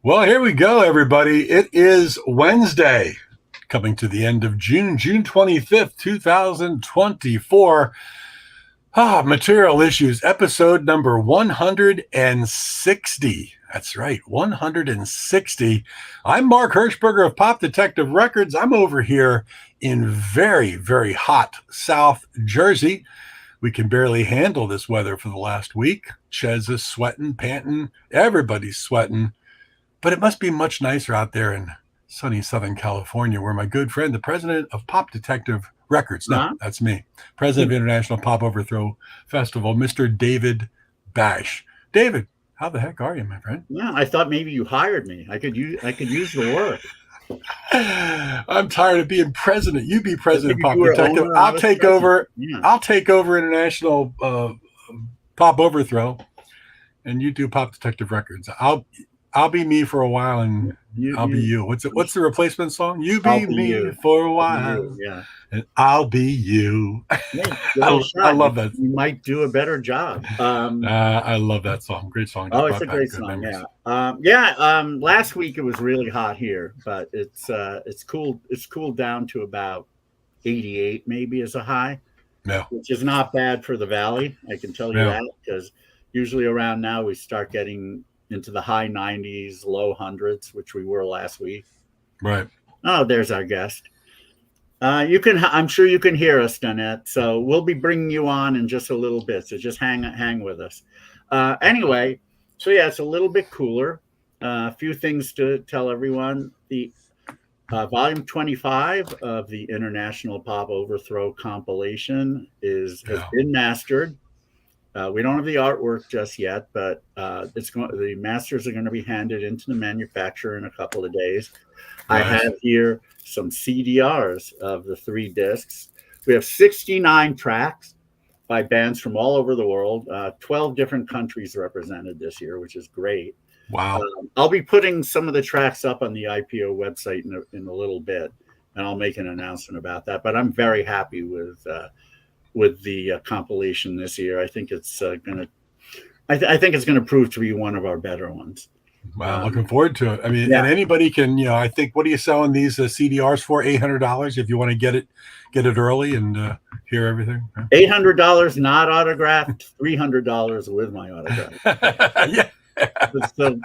Well, here we go, everybody. It is Wednesday, coming to the end of June 25th, 2024. Material Issues, episode number 160. That's right, 160. I'm Mark Hershberger of Pop Detective Records. I'm over here in very, very hot South Jersey. We can barely handle this weather for the last week. Chez is sweating, panting. Everybody's sweating. But it must be much nicer out there in sunny Southern California, where my good friend, the president of Pop Detective Records, that's me, president of International Pop Overthrow Festival, Mr. David Bash. David, how the heck are you, my friend? Yeah, I thought maybe you hired me. I could use the work. I'm tired of being president. You be president of Pop Detective. I'll take over. Yeah. I'll take over International Pop Overthrow, and you do Pop Detective Records. I'll be me for a while, and I'll be you. What's the replacement song? You be me for a while, yeah, and I'll be you. Yeah, I love that. You might do a better job. I love that song. Great song. Oh, it's a great song. Yeah. Last week it was really hot here, but it's cool. It's cooled down to about 88, maybe as a high. Yeah, which is not bad for the valley. I can tell you that, because usually around now we start getting into the high 90s, low hundreds, which we were last week. Right. Oh, there's our guest. I'm sure you can hear us, Donnette. So we'll be bringing you on in just a little bit. So just hang with us. Anyway, so yeah, it's a little bit cooler. A few things to tell everyone. The volume 25 of the International Pop Overthrow compilation has been mastered. We don't have the artwork just yet, but the masters are going to be handed into the manufacturer in a couple of days. Nice. I have here some CDRs of the 3 discs. We have 69 tracks by bands from all over the world, 12 different countries represented this year, which is great. Wow. I'll be putting some of the tracks up on the IPO website in a little bit, and I'll make an announcement about that. But I'm very happy with the compilation this year. I think it's going to prove to be one of our better ones. Wow, looking forward to it. I mean, and anybody can, I think, what are you selling these CDRs for? $800 if you want to get it early and hear everything. $800 not autographed, $300 with my autograph. Yeah. So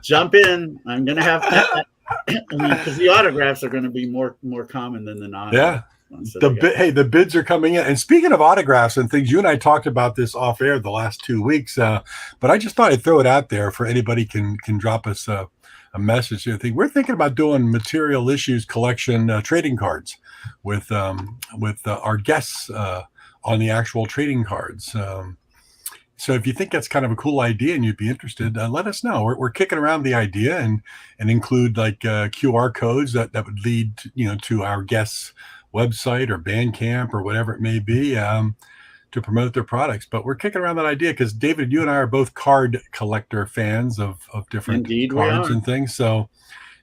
jump in. I'm going to have to, because the autographs are going to be more common than the non. Yeah. So the bids are coming in. And speaking of autographs and things, you and I talked about this off air the last 2 weeks, but I just thought I'd throw it out there for anybody can drop us a message. We're thinking about doing Material Issues collection trading cards with our guests on the actual trading cards. So if you think that's kind of a cool idea and you'd be interested, let us know. We're kicking around the idea and include like QR codes that would lead to our guests' website or Bandcamp or whatever it may be to promote their products. But we're kicking around that idea because, David, you and I are both card collector fans of different cards and things. So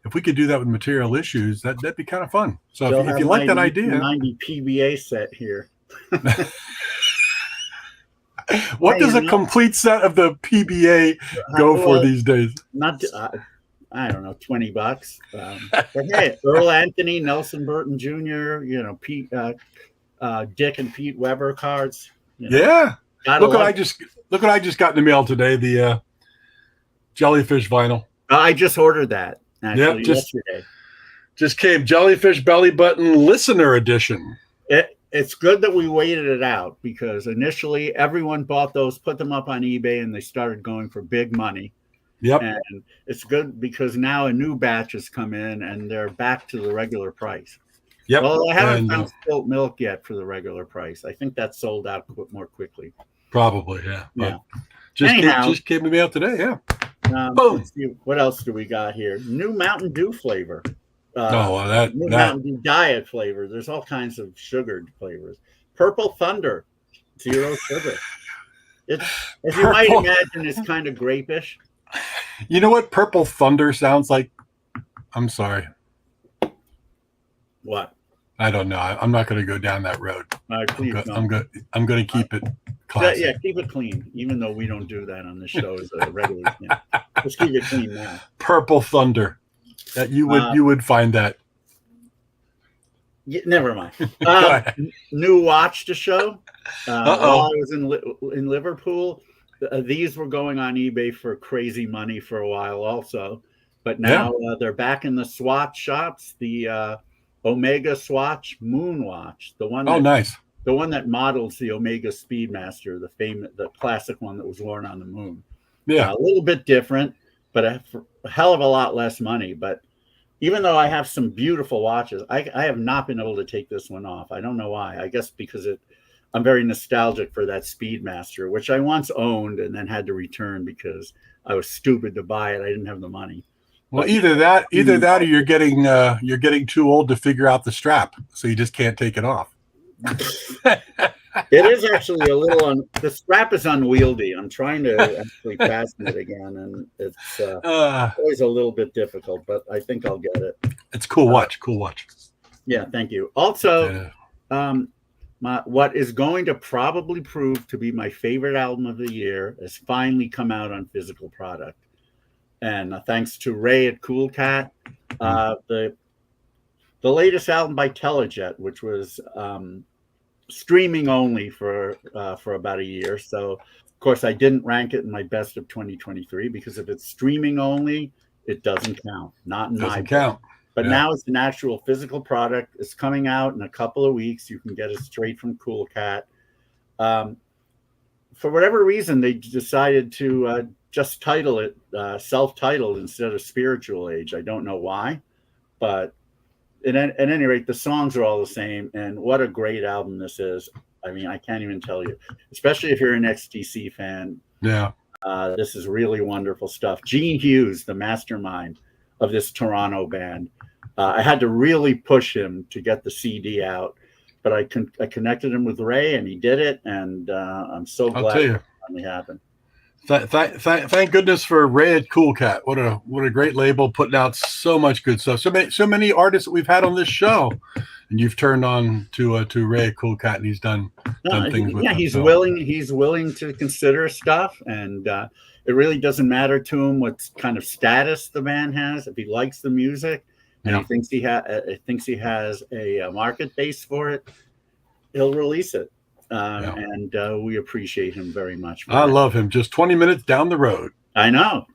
if we could do that with Material Issues, that'd be kind of fun. So if you like that idea. 90 PBA set here. What does a complete set of the PBA go for these days? Not I don't know, $20. But hey, Earl Anthony, Nelson Burton Jr., Pete, Dick and Pete Weber cards. Yeah. Look what I just got in the mail today. The Jellyfish vinyl. I just ordered that actually yesterday. Just came Jellyfish Belly Button Listener Edition. It's good that we waited it out, because initially everyone bought those, put them up on eBay, and they started going for big money. Yep. And it's good because now a new batch has come in and they're back to the regular price. Yep. Well, I haven't found spilt milk yet for the regular price. I think that's sold out more quickly. Probably, yeah. Yeah. Just came to me out today, yeah. Boom. Let's see, what else do we got here? New Mountain Dew flavor. Mountain Dew diet flavor. There's all kinds of sugared flavors. Purple Thunder, 0 sugar. It's, as you might imagine, it's kind of grapish. You know what Purple Thunder sounds like? I'm sorry. What? I don't know. I'm not going to go down that road. I'm going to keep it classy. Yeah, keep it clean, even though we don't do that on the show as a regular thing. Let's keep it clean now. Purple Thunder. That you would find that. Yeah, never mind. Go ahead. New watch to show. Uh-oh. While I was in Liverpool, these were going on eBay for crazy money for a while also. But now they're back in the Swatch shops. The Omega Swatch Moon Watch, the one nice. The one that models the Omega Speedmaster, the classic one that was worn on the moon. Yeah. A little bit different, but a hell of a lot less money. But even though I have some beautiful watches, I have not been able to take this one off. I don't know why. I guess because I'm very nostalgic for that Speedmaster, which I once owned and then had to return because I was stupid to buy it. I didn't have the money. Well, either that, or you're getting too old to figure out the strap, so you just can't take it off. It is actually a little the strap is unwieldy. I'm trying to actually fasten it again, and it's always a little bit difficult, but I think I'll get it. It's cool watch. Yeah, thank you. Also, what is going to probably prove to be my favorite album of the year has finally come out on physical product. And thanks to Ray at Cool Cat, the latest album by Telejet, which was streaming only for about a year. So, of course, I didn't rank it in my best of 2023 because if it's streaming only, it doesn't count. Not in my count. But now it's an actual physical product. It's coming out in a couple of weeks. You can get it straight from Cool Cat. For whatever reason, they decided to just title it self-titled instead of Spiritual Age. I don't know why, but at any rate, the songs are all the same. And what a great album this is. I mean, I can't even tell you, especially if you're an XTC fan. Yeah. This is really wonderful stuff. Gene Hughes, the mastermind of this Toronto band. I had to really push him to get the CD out, but I connected him with Ray, and he did it, and I'm so glad it finally happened. Thank goodness for Ray at Cool Cat. What a great label, putting out so much good stuff. So many artists that we've had on this show, and you've turned on to Ray at Cool Cat, and he's done things with them. He's willing to consider stuff, and it really doesn't matter to him what kind of status the band has. If he likes the music and he thinks he has a market base for it, he'll release it. And we appreciate him very much. I love him. Just 20 minutes down the road. I know.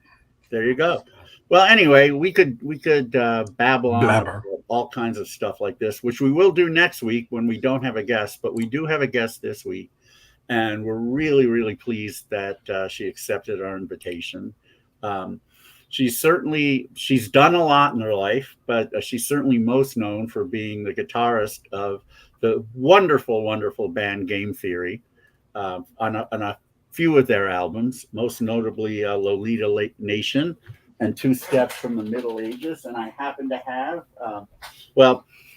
There you go. Well, anyway, we could babble on all kinds of stuff like this, which we will do next week when we don't have a guest, but we do have a guest this week, and we're really, really pleased that she accepted our invitation. She's done a lot in her life, but she's certainly most known for being the guitarist of the wonderful, wonderful band Game Theory on a few of their albums, most notably Lolita Nation and Two Steps from the Middle Ages. And I happen to have,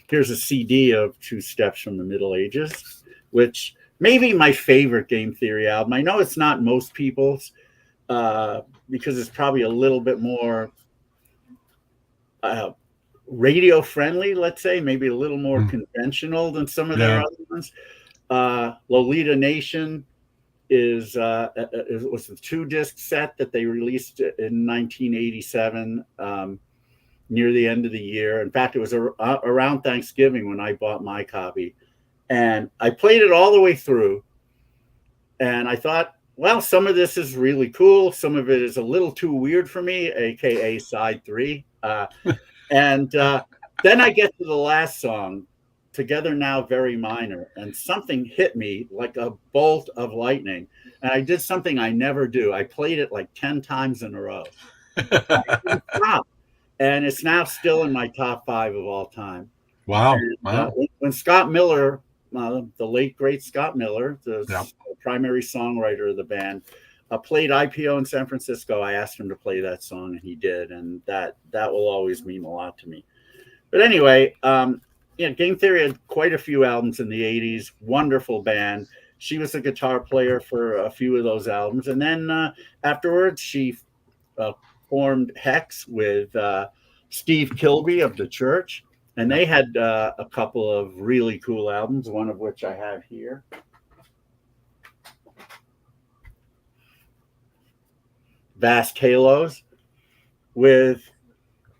here's a CD of Two Steps from the Middle Ages, which may be my favorite Game Theory album. I know it's not most people's because it's probably a little bit more radio friendly, let's say, maybe a little more conventional than some of their other ones. Lolita Nation was the 2-disc set that they released in 1987 near the end of the year. In fact, it was around Thanksgiving when I bought my copy, and I played it all the way through, and I thought, well, some of this is really cool, some of it is a little too weird for me, aka side 3. And then I get to the last song, Together Now Very Minor, and something hit me like a bolt of lightning. And I did something I never do. I played it like 10 times in a row. I didn't stop. And it's now still in my top 5 of all time. Wow. And, when Scott Miller, the late, great Scott Miller, the primary songwriter of the band, played IPO in San Francisco, I asked him to play that song, and he did, and that will always mean a lot to me. But anyway, Game Theory had quite a few albums in the 80s. Wonderful band. She was a guitar player for a few of those albums, and then afterwards she formed Hex with Steve Kilby of The Church, and they had a couple of really cool albums, one of which I have here. Vast Halos. with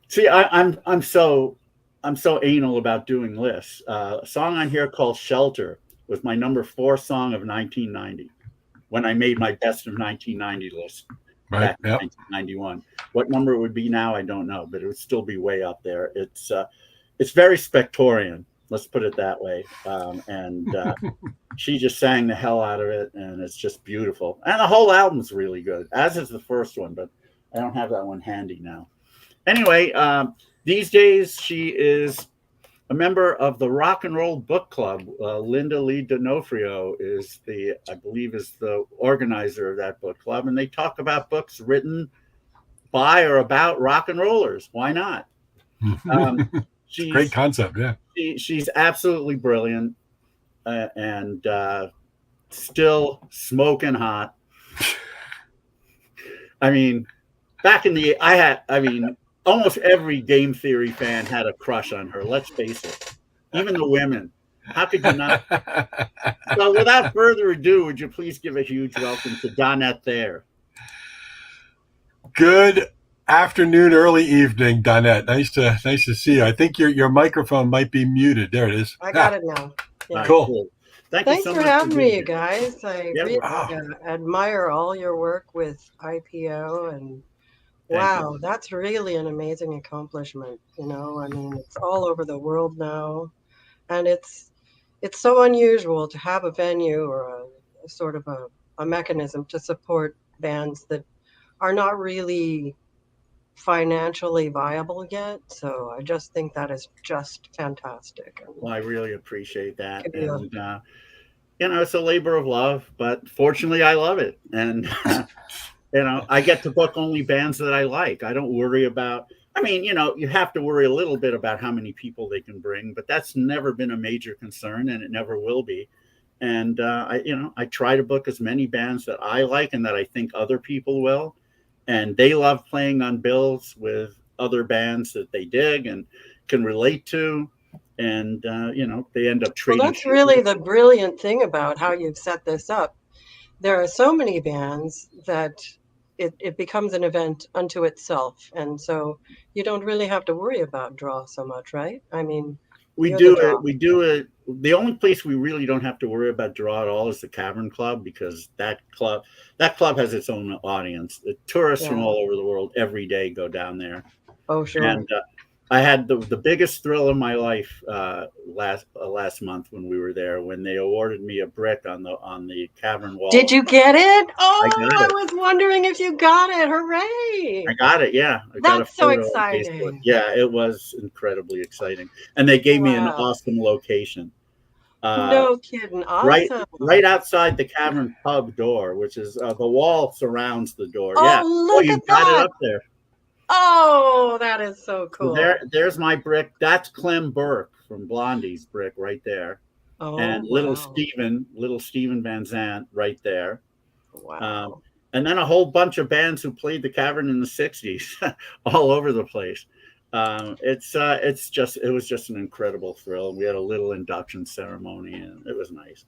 see, I'm so anal about doing lists. A song on here called "Shelter" was my number 4 song of 1990 when I made my best of 1990 list Right. back in Yep. 1991. What number it would be now, I don't know, but it would still be way up there. It's very Spectorian, let's put it that way. And she just sang the hell out of it, and it's just beautiful. And the whole album's really good, as is the first one, but I don't have that one handy now. Anyway, these days she is a member of the Rock and Roll Book Club. Linda Lee D'Onofrio I believe, is the organizer of that book club, and they talk about books written by or about rock and rollers. Why not? Great concept. Yeah. She's absolutely brilliant, and still smoking hot. I mean, almost every game theory fan had a crush on her. Let's face it. Even the women. How could you not? So without further ado, would you please give a huge welcome to Donnette Thayer? Good afternoon, early evening, Donnette. Nice to see you. I think your microphone might be muted. There it is. I got it now. Yeah. Cool. Thanks for having me, you guys. I really Wow. admire all your work with IPO, and wow, that's really an amazing accomplishment. I mean, it's all over the world now, and it's so unusual to have a venue or a sort of a mechanism to support bands that are not really financially viable yet. So I just think that is just fantastic. Well, I really appreciate that. And it's a labor of love, but fortunately I love it. And I get to book only bands that I like. I don't worry about, you have to worry a little bit about how many people they can bring, but that's never been a major concern, and it never will be. And I try to book as many bands that I like and that I think other people will. And they love playing on bills with other bands that they dig and can relate to. And, they end up trading. Well, that's really the brilliant thing about how you've set this up. There are so many bands that it becomes an event unto itself. And so you don't really have to worry about draw so much, right? I mean, we do it. The only place we really don't have to worry about draw at all is the Cavern Club, because that club has its own audience. The tourists from all over the world every day go down there. Oh, sure. And I had the biggest thrill of my life last month when we were there, when they awarded me a brick on the cavern wall. Did you get it? Oh, I was wondering if you got it. Hooray! I got it. Yeah, that's so exciting. Yeah, it was incredibly exciting, and they gave me an awesome location. No kidding! Awesome. Right outside the Cavern pub door, which is the wall surrounds the door. Oh, you got it up there. Oh, that is so cool. So there's my brick. That's Clem Burke from Blondie's brick right there. Oh, and little Steven Van Zandt right there. Wow. And then a whole bunch of bands who played the Cavern in the 60s all over the place. It was just an incredible thrill. We had a little induction ceremony, and it was nice.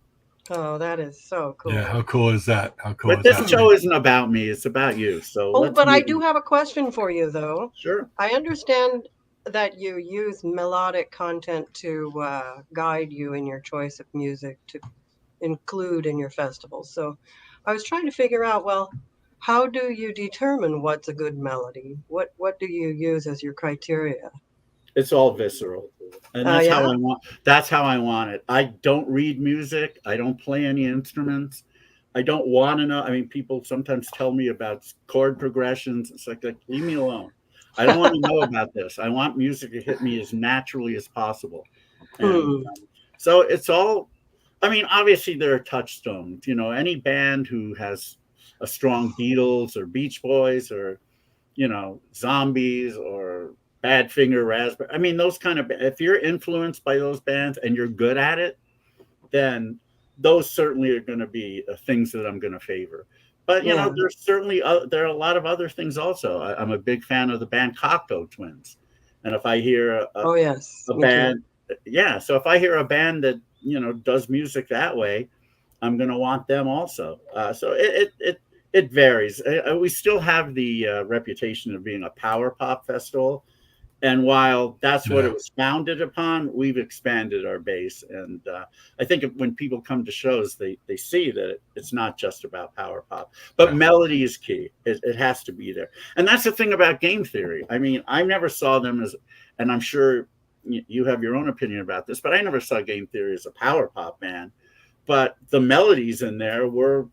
Oh, that is so cool. Yeah, how cool is that? But this show isn't about me. It's about you. So but I do have a question for you, though. Sure. I understand that you use melodic content to guide you in your choice of music to include in your festivals. So I was trying to figure out, well, how do you determine what's a good melody? What do you use as your criteria? It's all visceral. And that's how I want. That's how I want it. I don't read music. I don't play any instruments. I don't want to know. I mean, people sometimes tell me about chord progressions. It's like leave me alone. I don't want to know about this. I want music to hit me as naturally as possible. And, so it's all. I mean, obviously there are touchstones. Any band who has a strong Beatles or Beach Boys or Zombies or Badfinger, Raspberry. I mean, those kind of, if you're influenced by those bands and you're good at it, then those certainly are going to be things that I'm going to favor. But, there's certainly, there are a lot of other things also. I'm a big fan of the band Cocteau Twins. And if I hear a band, so if I hear a band that, does music that way, I'm going to want them also. So it It varies. We still have the reputation of being a power pop festival. And while that's what Yeah. it was founded upon, we've expanded our base. And I think when people come to shows, they see that it's not just about power pop, but Yeah. melody is key. It has to be there. And that's the thing about Game Theory. I mean, I never saw them as, and I'm sure you have your own opinion about this, but I never saw Game Theory as a power pop band. But the melodies in there were,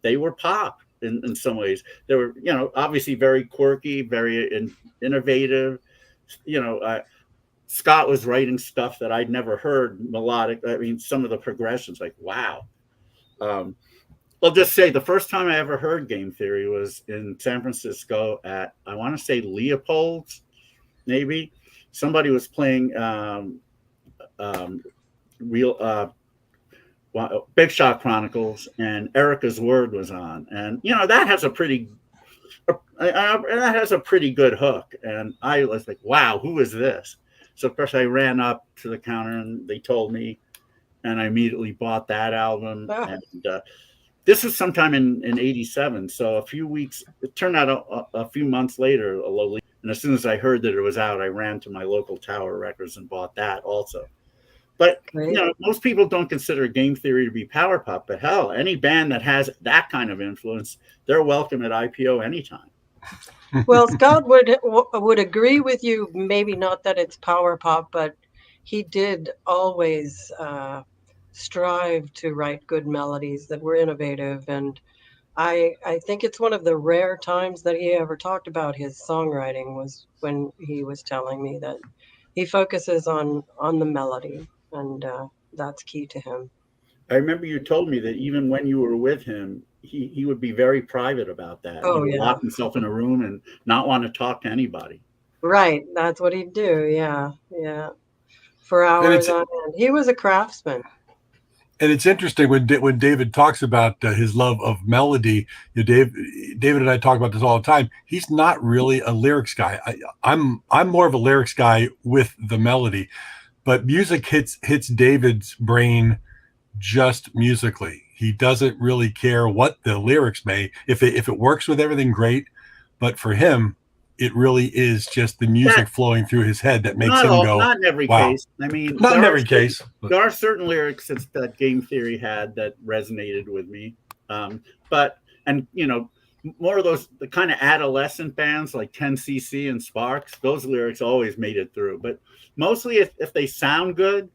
they were pop in some ways. They were, obviously very quirky, very innovative. Scott was writing stuff that I'd never heard melodic. I mean, some of the progressions, like, wow. I'll just say the first time I ever heard Game Theory was in San Francisco at, I want to say Leopold's, maybe. Somebody was playing Big Shot Chronicles, and Erica's Word was on, and that has a pretty good hook, and I was like, wow, who is this? So of course I ran up to the counter and they told me, and I immediately bought that album. And this was sometime in 87, so a few weeks, it turned out a few months later, and as soon as I heard that it was out, I ran to my local Tower Records and bought that also. But most people don't consider Game Theory to be power pop, but hell, any band that has that kind of influence, they're welcome at IPO anytime. Well, Scott would agree with you. Maybe not that it's power pop, but he did always strive to write good melodies that were innovative. And I think it's one of the rare times that he ever talked about his songwriting was when he was telling me that he focuses on the melody, and that's key to him. I remember you told me that even when you were with him, he would be very private about that. Oh, he would lock himself in a room and not want to talk to anybody. Right, that's what he'd do. Yeah, for hours on end. He was a craftsman. And it's interesting when David talks about his love of melody. David and I talk about this all the time. He's not really a lyrics guy. I'm more of a lyrics guy with the melody, but music hits David's brain just musically. He doesn't really care what the lyrics may. If it works with everything, great. But for him, it really is just the music flowing through his head that makes him go. Not in every wow. case. I mean, not in every case. There are certain lyrics that Game Theory had that resonated with me. But more of those, the kind of adolescent bands like 10cc and Sparks, those lyrics always made it through. But mostly if they sound good,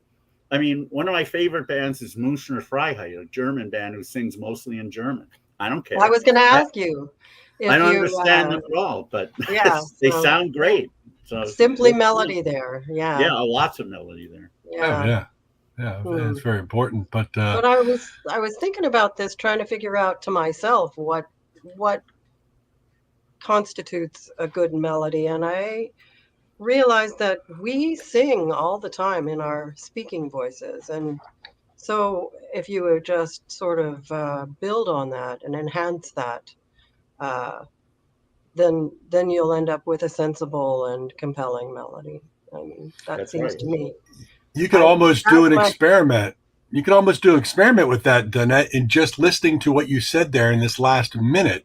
I mean, one of my favorite bands is Münchner Freiheit, a German band who sings mostly in German. I don't care. I was going to ask you. I don't understand them at all, but they sound great. So simply melody there. Yeah. Yeah, lots of melody there. Yeah. It's very important. But I was thinking about this, trying to figure out to myself what constitutes a good melody, and I realized that we sing all the time in our speaking voices, and so if you would just sort of build on that and enhance that, then you'll end up with a sensible and compelling melody. I mean, that seems to me. You could almost do an experiment. You could almost do an experiment with that, Donnette, in just listening to what you said there in this last minute.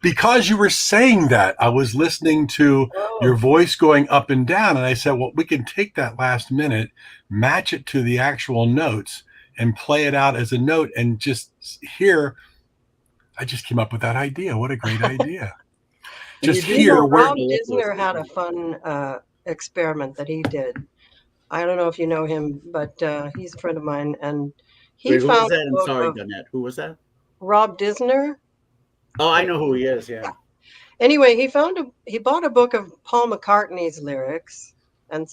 Because you were saying that, I was listening to your voice going up and down, and I said, well, we can take that last minute, match it to the actual notes, and play it out as a note, and just hear. I just came up with that idea. What a great idea. Just hear where. Rob Disner had a fun experiment that he did. I don't know if you know him, but he's a friend of mine, and he found. Who was that? I'm sorry, Donnette. Who was that? Rob Disner. Oh, I know who he is. Yeah. Anyway, he bought a book of Paul McCartney's lyrics, and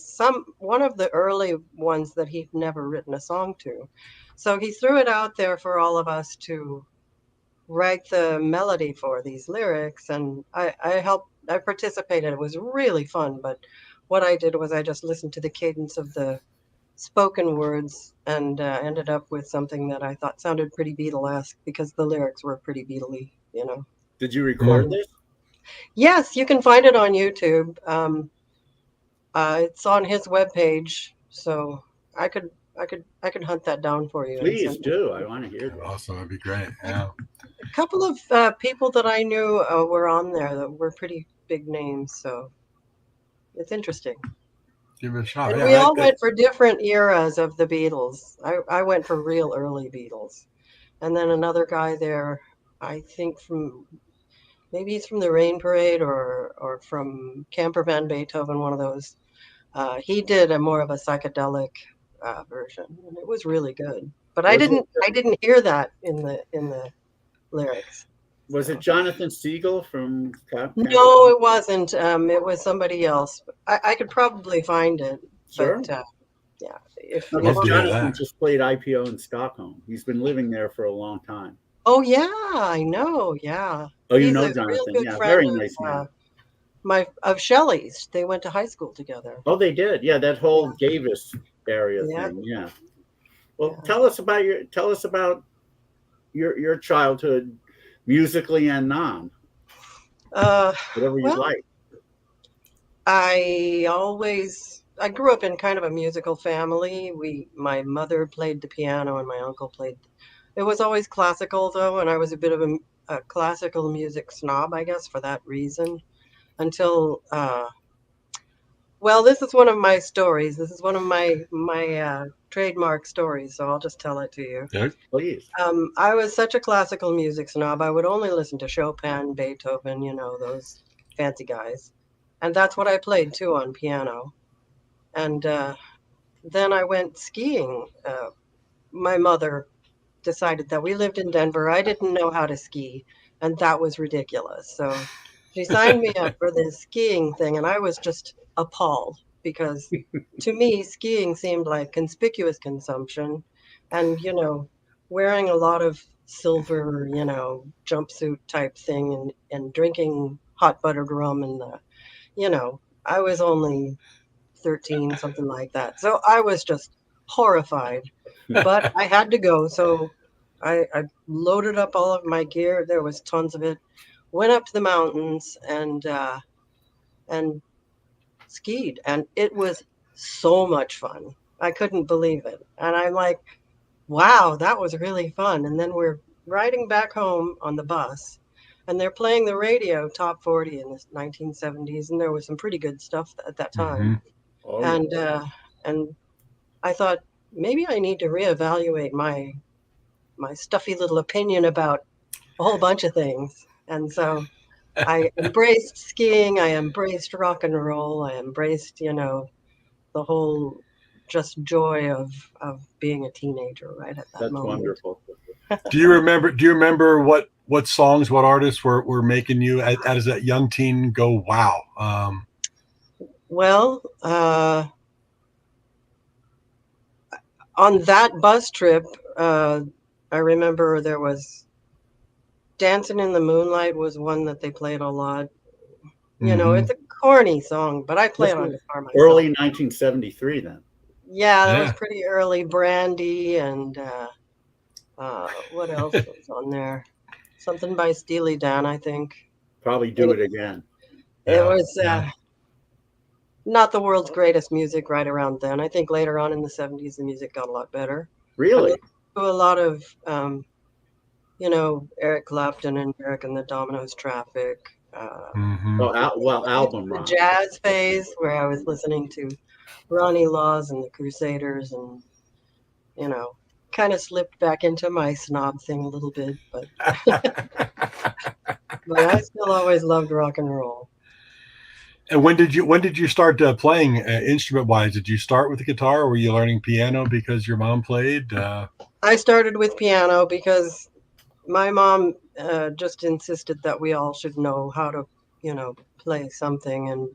one of the early ones that he'd never written a song to. So he threw it out there for all of us to write the melody for these lyrics, and I participated. It was really fun, but what I did was I just listened to the cadence of the spoken words and ended up with something that I thought sounded pretty Beatlesque because the lyrics were pretty Beatley, Did you record this? Yes, you can find it on YouTube. It's on his webpage, so I could hunt that down for you. Please do. I want to hear that. Awesome, that'd be great. Yeah. A couple of people that I knew were on there that were pretty big names, so it's interesting. Give it a shot. And Yeah, we all went for different eras of the Beatles. I went for real early Beatles. And then another guy there, I think from maybe he's from the Rain Parade or from Camper Van Beethoven, one of those. He did a more of a psychedelic version, and it was really good. But Was it I didn't hear that in the lyrics. was So. it Jonathan Siegel from No, it wasn't. It was somebody else. I could probably find it, Sure. but yeah, if No, because Love to hear Jonathan that. just played IPO in Stockholm. He's been living there for a long time. oh yeah, I know. Yeah, Oh, you he's know a real Jonathan? good Yeah, friend very of nice man. of Shelley's. They went to high school together. Oh, they did. Yeah, that whole Gavis area Yeah, thing. Yeah. Well, yeah. tell us about your childhood, musically and non, whatever you'd Well, like. I grew up in kind of a musical family. My mother played the piano and my uncle played. It was always classical though, and I was a bit of a classical music snob, I guess, for that reason. Until well, this is one of my stories. This is one of my trademark stories, so I'll just tell it to you. Yeah. Please. I was such a classical music snob. I would only listen to Chopin, Beethoven, those fancy guys. And that's what I played too on piano. And then I went skiing. My mother decided that we lived in Denver. I didn't know how to ski, and that was ridiculous. So she signed me up for this skiing thing, and I was just appalled because to me, skiing seemed like conspicuous consumption and, wearing a lot of silver, jumpsuit type thing and drinking hot buttered rum and I was only 13, something like that. So I was just horrified, but I had to go. So I loaded up all of my gear. There was tons of it. Went up to the mountains and skied, and it was so much fun. I couldn't believe it. And I'm like, wow, that was really fun. And then we're riding back home on the bus, and they're playing the radio top 40 in the 1970s, and there was some pretty good stuff at that time. Mhm. Oh, yeah. And I thought maybe I need to reevaluate my stuffy little opinion about a whole bunch of things. And so I embraced skiing, I embraced rock and roll, I embraced, the whole just joy of being a teenager right at that That's moment. wonderful. Do you remember what songs, what artists were making you as that young teen go, wow? Well, on that bus trip, I remember there was Dancing in the Moonlight was one that they played a lot. Mhm. It's a corny song, but I play This it on was guitar myself. early 1973 then. Yeah, that was Yeah. pretty early. Brandy and what else was on there? Something by Steely Dan, I think. Probably Do It Again. It Yeah, was yeah. not the world's greatest music right around then. I think later on in the 70s, the music got a lot better. I Really? listened to a lot of, Eric Clapton and Eric and the Dominoes Traffic. Mhm. Oh, well, album The rock. jazz phase where I was listening to Ronnie Laws and the Crusaders and, kind of slipped back into my snob thing a little bit, but I still always loved rock and roll. And when did you start playing instrument wise? Did you start with the guitar, or were you learning piano because your mom played? I started with piano because my mom just insisted that we all should know how to, play something. And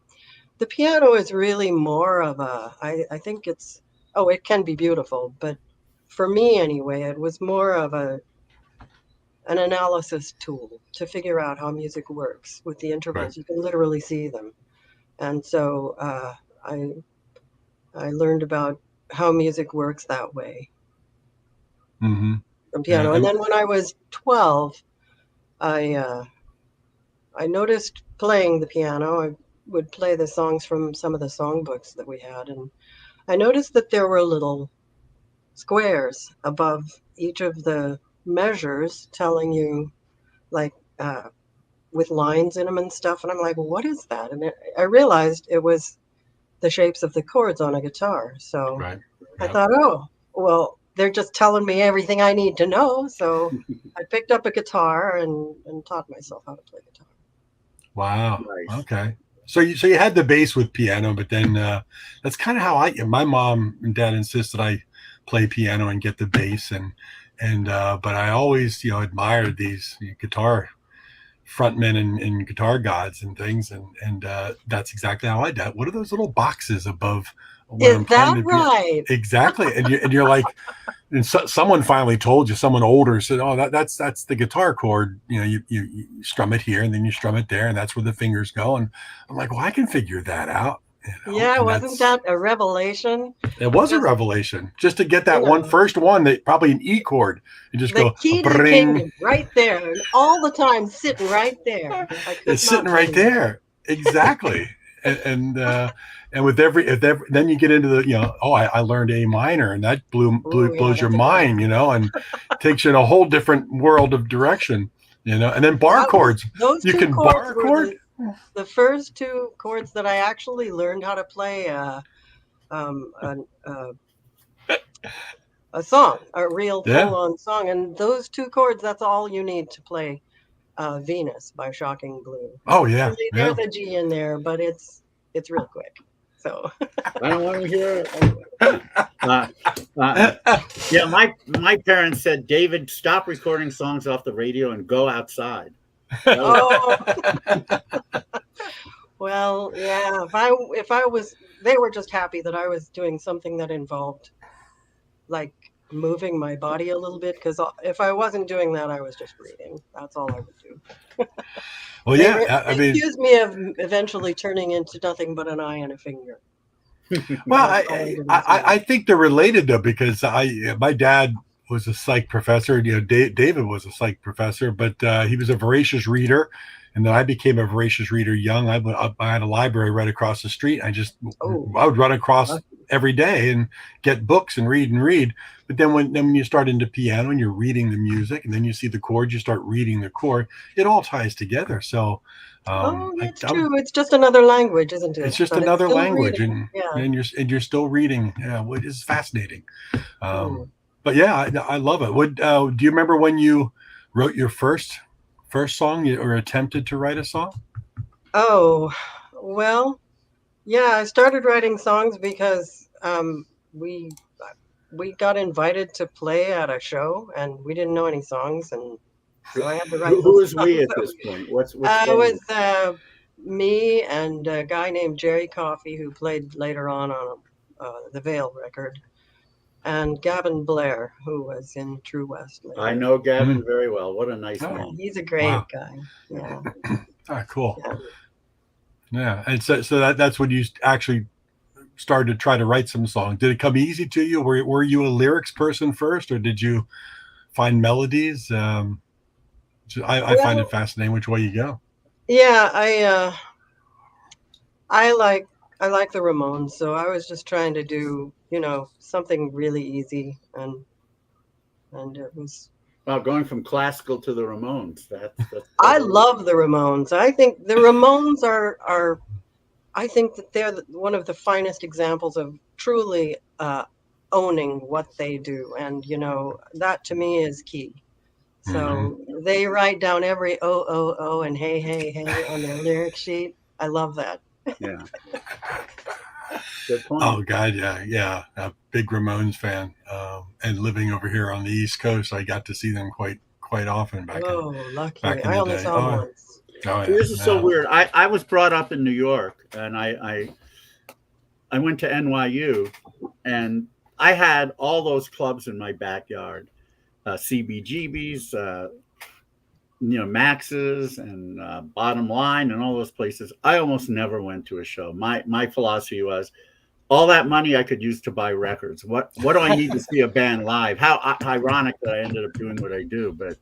the piano is really more of I think it can be beautiful, but for me anyway, it was more of an analysis tool to figure out how music works with the Right. intervals. You can literally see them. And so I learned about how music works that way Hmm. from Yeah. piano. And then when I was 12, I I noticed playing the piano. I would play the songs from some of the songbooks that we had, and I noticed that there were little squares above each of the measures telling you like with lines in them and stuff. And I'm like, well, what is that? And I realized it was the shapes of the chords on a guitar. So Right. I thought, oh, well, they're just telling me everything I need to know. So I picked up a guitar and taught myself how to play guitar. Wow. Nice. Okay. So you had the bass with piano, but then that's kind of how my mom and dad insisted I play piano and get the bass, and but I always admired these guitar frontmen and guitar gods and things, and that's exactly how I did. What are those little boxes above when Is I'm playing that the piano? right? Exactly, and you're like. And someone finally told you, someone older said, "Oh, that's the guitar chord. You strum it here, and then you strum it there, and that's where the fingers go." And I'm like, "Well, I can figure that out." Yeah, And wasn't that a revelation? it was a Just, revelation just to get you that know, first one, that probably an E chord, and just the go key to the bring. kingdom right there, and all the time sitting right there. I could It's sitting not right believe it. there, exactly. And with every then you get into the I learned A minor, and that Oh, yeah, blows your that's a great mind, and takes you in a whole different world of direction, and then bar chords. Those You two can chords bar were chord. the first two chords that I actually learned how to play a song, a real Yeah. full-on song. And those two chords, that's all you need to play Venus by Shocking Blue. Oh yeah. Usually there's a G in there, but it's real quick. So I don't want to hear it. Yeah, my parents said, David, stop recording songs off the radio and go outside. oh. Well, yeah, if I was, they were just happy that I was doing something that involved like moving my body a little bit, because if I wasn't doing that, I was just reading. That's all I would do. Well, They yeah. I mean, accused me of eventually turning into nothing but an eye and a finger. well, That's all did was I think they're related though, because my dad was a psych professor. David was a psych professor, but he was a voracious reader, and then I became a voracious reader young. I had a library right across the street. I would run across every day and get books and read. But then when you start into piano and you're reading the music, and then you see the chords, you start reading the chord. It all ties together. So. That's true. It's just another language, isn't it? It's just But another still language, reading. and you're still reading. Yeah, which is fascinating. But yeah, I love it. Do you remember when you wrote your first song, or attempted to write a song? Oh, well, yeah, I started writing songs because we got invited to play at a show, and we didn't know any songs, and so I had to write. Who is we at this point? What's it was me and a guy named Jerry Coffey, who played later on the Veil record, and Gavin Blair, who was in True West later. I know Gavin very well. What a nice man. He's a great guy. Yeah. Cool. Yeah. And so that's when you actually started to try to write some songs. Did it come easy to you? Were you a lyrics person first, or did you find melodies? I find it fascinating which way you go. Yeah, I like the Ramones, so I was just trying to do, something really easy, and it was. Well, going from classical to the Ramones, that's I love the Ramones. I think the Ramones are I think that they're one of the finest examples of truly owning what they do, and that to me is key. So they write down every oh and hey on their lyric sheet. I love that. Yeah. Good point. Oh God, yeah. A big Ramones fan, and living over here on the East Coast, I got to see them quite often back. Lucky! Back in I the only day. saw once. This is so weird. I was brought up in New York, and I went to NYU, and I had all those clubs in my backyard, CBGBs, Max's, and Bottom Line, and all those places. I almost never went to a show. My philosophy was, all that money I could use to buy records. What do I need to see a band live? How ironic that I ended up doing what I do. But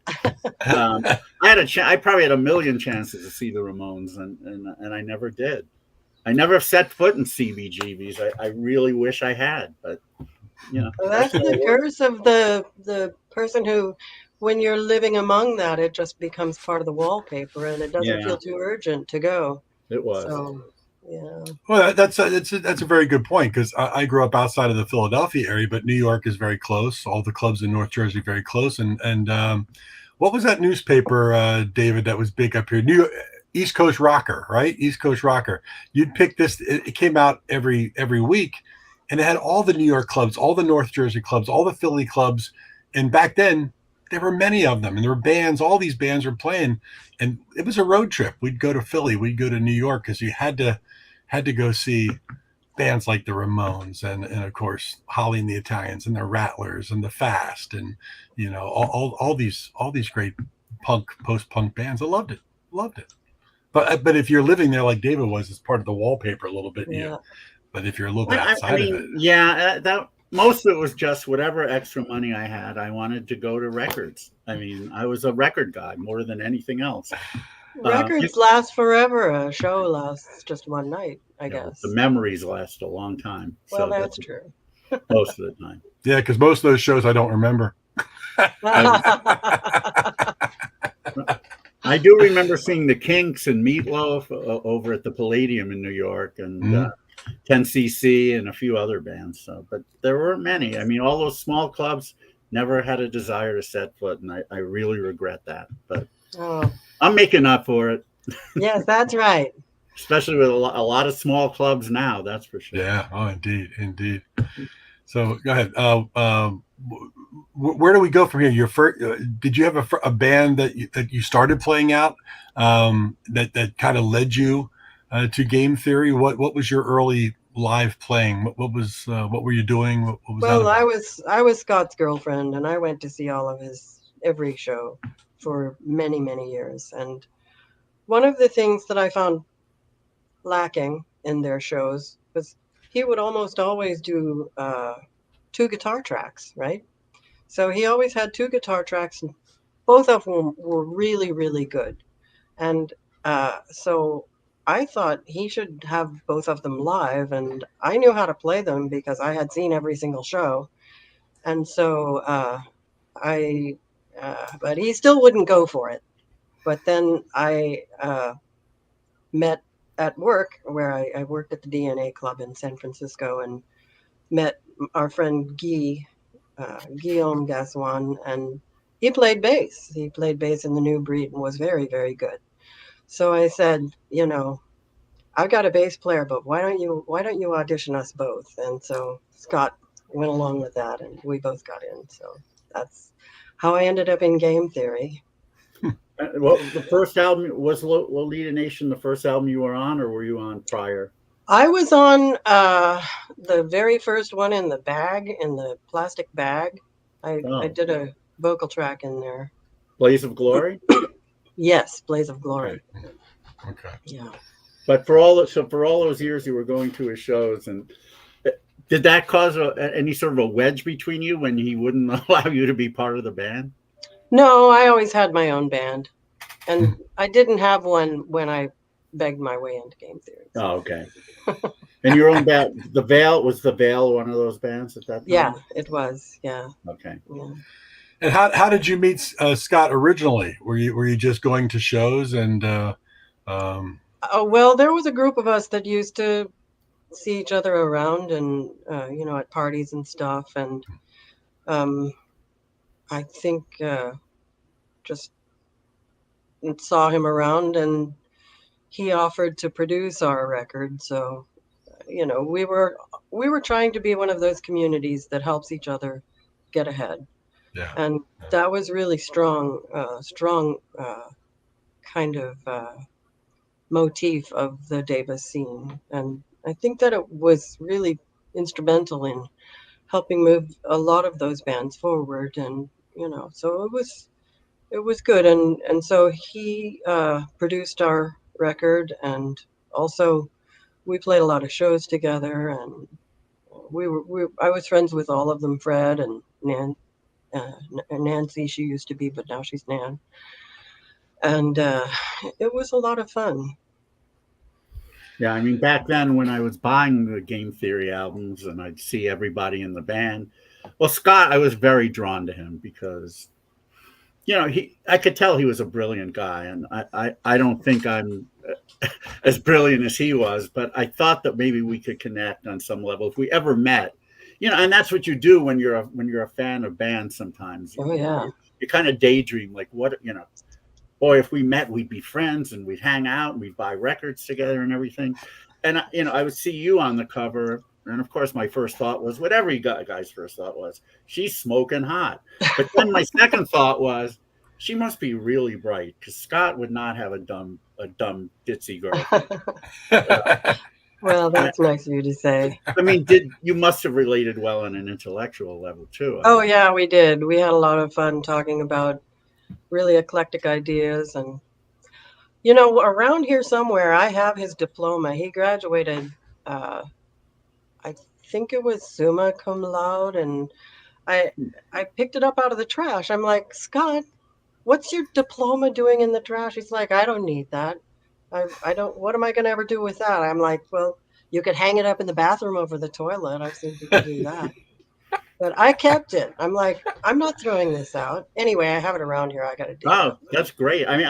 I had I probably had a million chances to see the Ramones, and I never did. I never set foot in CBGBs. I really wish I had, but Well, that's the curse of the person who when you're living among that, it just becomes part of the wallpaper, and it doesn't Yeah. feel too urgent to go. It was. So, yeah. Well, that's a very good point, because I grew up outside of the Philadelphia area, but New York is very close. All the clubs in North Jersey are very close. And what was that newspaper, David, that was big up here? East Coast Rocker, right? East Coast Rocker. You'd pick this. It came out every week, and it had all the New York clubs, all the North Jersey clubs, all the Philly clubs. And back then, there were many of them, and there were bands. All these bands were playing, and it was a road trip. We'd go to Philly, we'd go to New York, because you had to go see bands like the Ramones and of course Holly and the Italians and the Rattlers and the Fast, and all these great post-punk bands. I loved it. But if you're living there like David was, it's part of the wallpaper a little bit. Yeah. But if you're a little bit outside of it, that most of it was just whatever extra money I had. I wanted to go to records. I mean, I was a record guy more than anything else. Records last forever. A show lasts just one night, I guess. The memories last a long time. Well, so that's true. Most of the time. Yeah, because most of those shows I don't remember. I do remember seeing the Kinks and Meatloaf over at the Palladium in New York, and 10cc and a few other bands. So, but there weren't many. I mean, all those small clubs, never had a desire to set foot, and I really regret that. But I'm making up for it. Yes, that's right. Especially with a lot of small clubs now, that's for sure. Yeah. Oh, indeed. So go ahead. Where do we go from here? Your first, did you have a band that you started playing out that kind of led you to game theory? What was your early live playing? What were you doing? What was well, that I was Scott's girlfriend, and I went to see all of his every show for many, many years. And one of the things that I found lacking in their shows was he would almost always do 2 guitar tracks, right? So he always had 2 guitar tracks, and both of them were really, really good. And so I thought he should have both of them live, and I knew how to play them because I had seen every single show. And so but he still wouldn't go for it. But then I met at work, where I worked at the DNA Club in San Francisco, and met our friend Guillaume Gaswan, and he played bass. He played bass in the New Breed and was very, very good. So I said, I've got a bass player, but why don't you audition us both? And so Scott went along with that, and we both got in. So that's how I ended up in game theory. Well, the first album was Lolita Nation. The first album you were on, or were you on prior? I was on the very first one in the plastic bag. I did a vocal track in there. Blaze of Glory? Yes, Blaze of Glory. Okay. Yeah. But for all those years you were going to his shows, and did that cause any sort of a wedge between you when he wouldn't allow you to be part of the band? No, I always had my own band, and I didn't have one when I begged my way into game theory. Oh, okay. And your own band, The Veil, was The Veil one of those bands at that time? Yeah, it was. Yeah. Okay. Yeah. And how did you meet Scott originally? Were you just going to shows and? Well, there was a group of us that used to see each other around, and at parties and stuff, and I think just saw him around, and he offered to produce our record. So, we were trying to be one of those communities that helps each other get ahead. Yeah. And that was really strong kind of motif of the Davis scene. And I think that it was really instrumental in helping move a lot of those bands forward. And, so it was good. And so he produced our record, and also we played a lot of shows together, and I was friends with all of them, Fred and Nancy, she used to be, but now she's Nan. And it was a lot of fun. Yeah, I mean, back then when I was buying the Game Theory albums and I'd see everybody in the band, well, Scott, I was very drawn to him because I could tell he was a brilliant guy, and I don't think I'm as brilliant as he was, but I thought that maybe we could connect on some level if we ever met. And that's what you do when you're a fan of bands. Sometimes Oh yeah. you kind of daydream, like, what, boy, if we met, we'd be friends and we'd hang out and we'd buy records together and everything. And I would see you on the cover, and of course my first thought was what every guy's first thought was, she's smoking hot. But then my second thought was, she must be really bright, because Scott would not have a dumb ditzy girl. Well, that's nice of you to say. I mean, you must have related well on an intellectual level too. Oh yeah, we did. We had a lot of fun talking about really eclectic ideas. And around here somewhere I have his diploma. He graduated I think it was summa cum laude, and I picked it up out of the trash. I'm like, Scott, what's your diploma doing in the trash? He's like, I don't need that. I don't, what am I going to ever do with that? I'm like, well, you could hang it up in the bathroom over the toilet. I've seen people do that. But I kept it. I'm like, I'm not throwing this out. Anyway, I have it around here. I got to do it. Oh, that's great. I mean,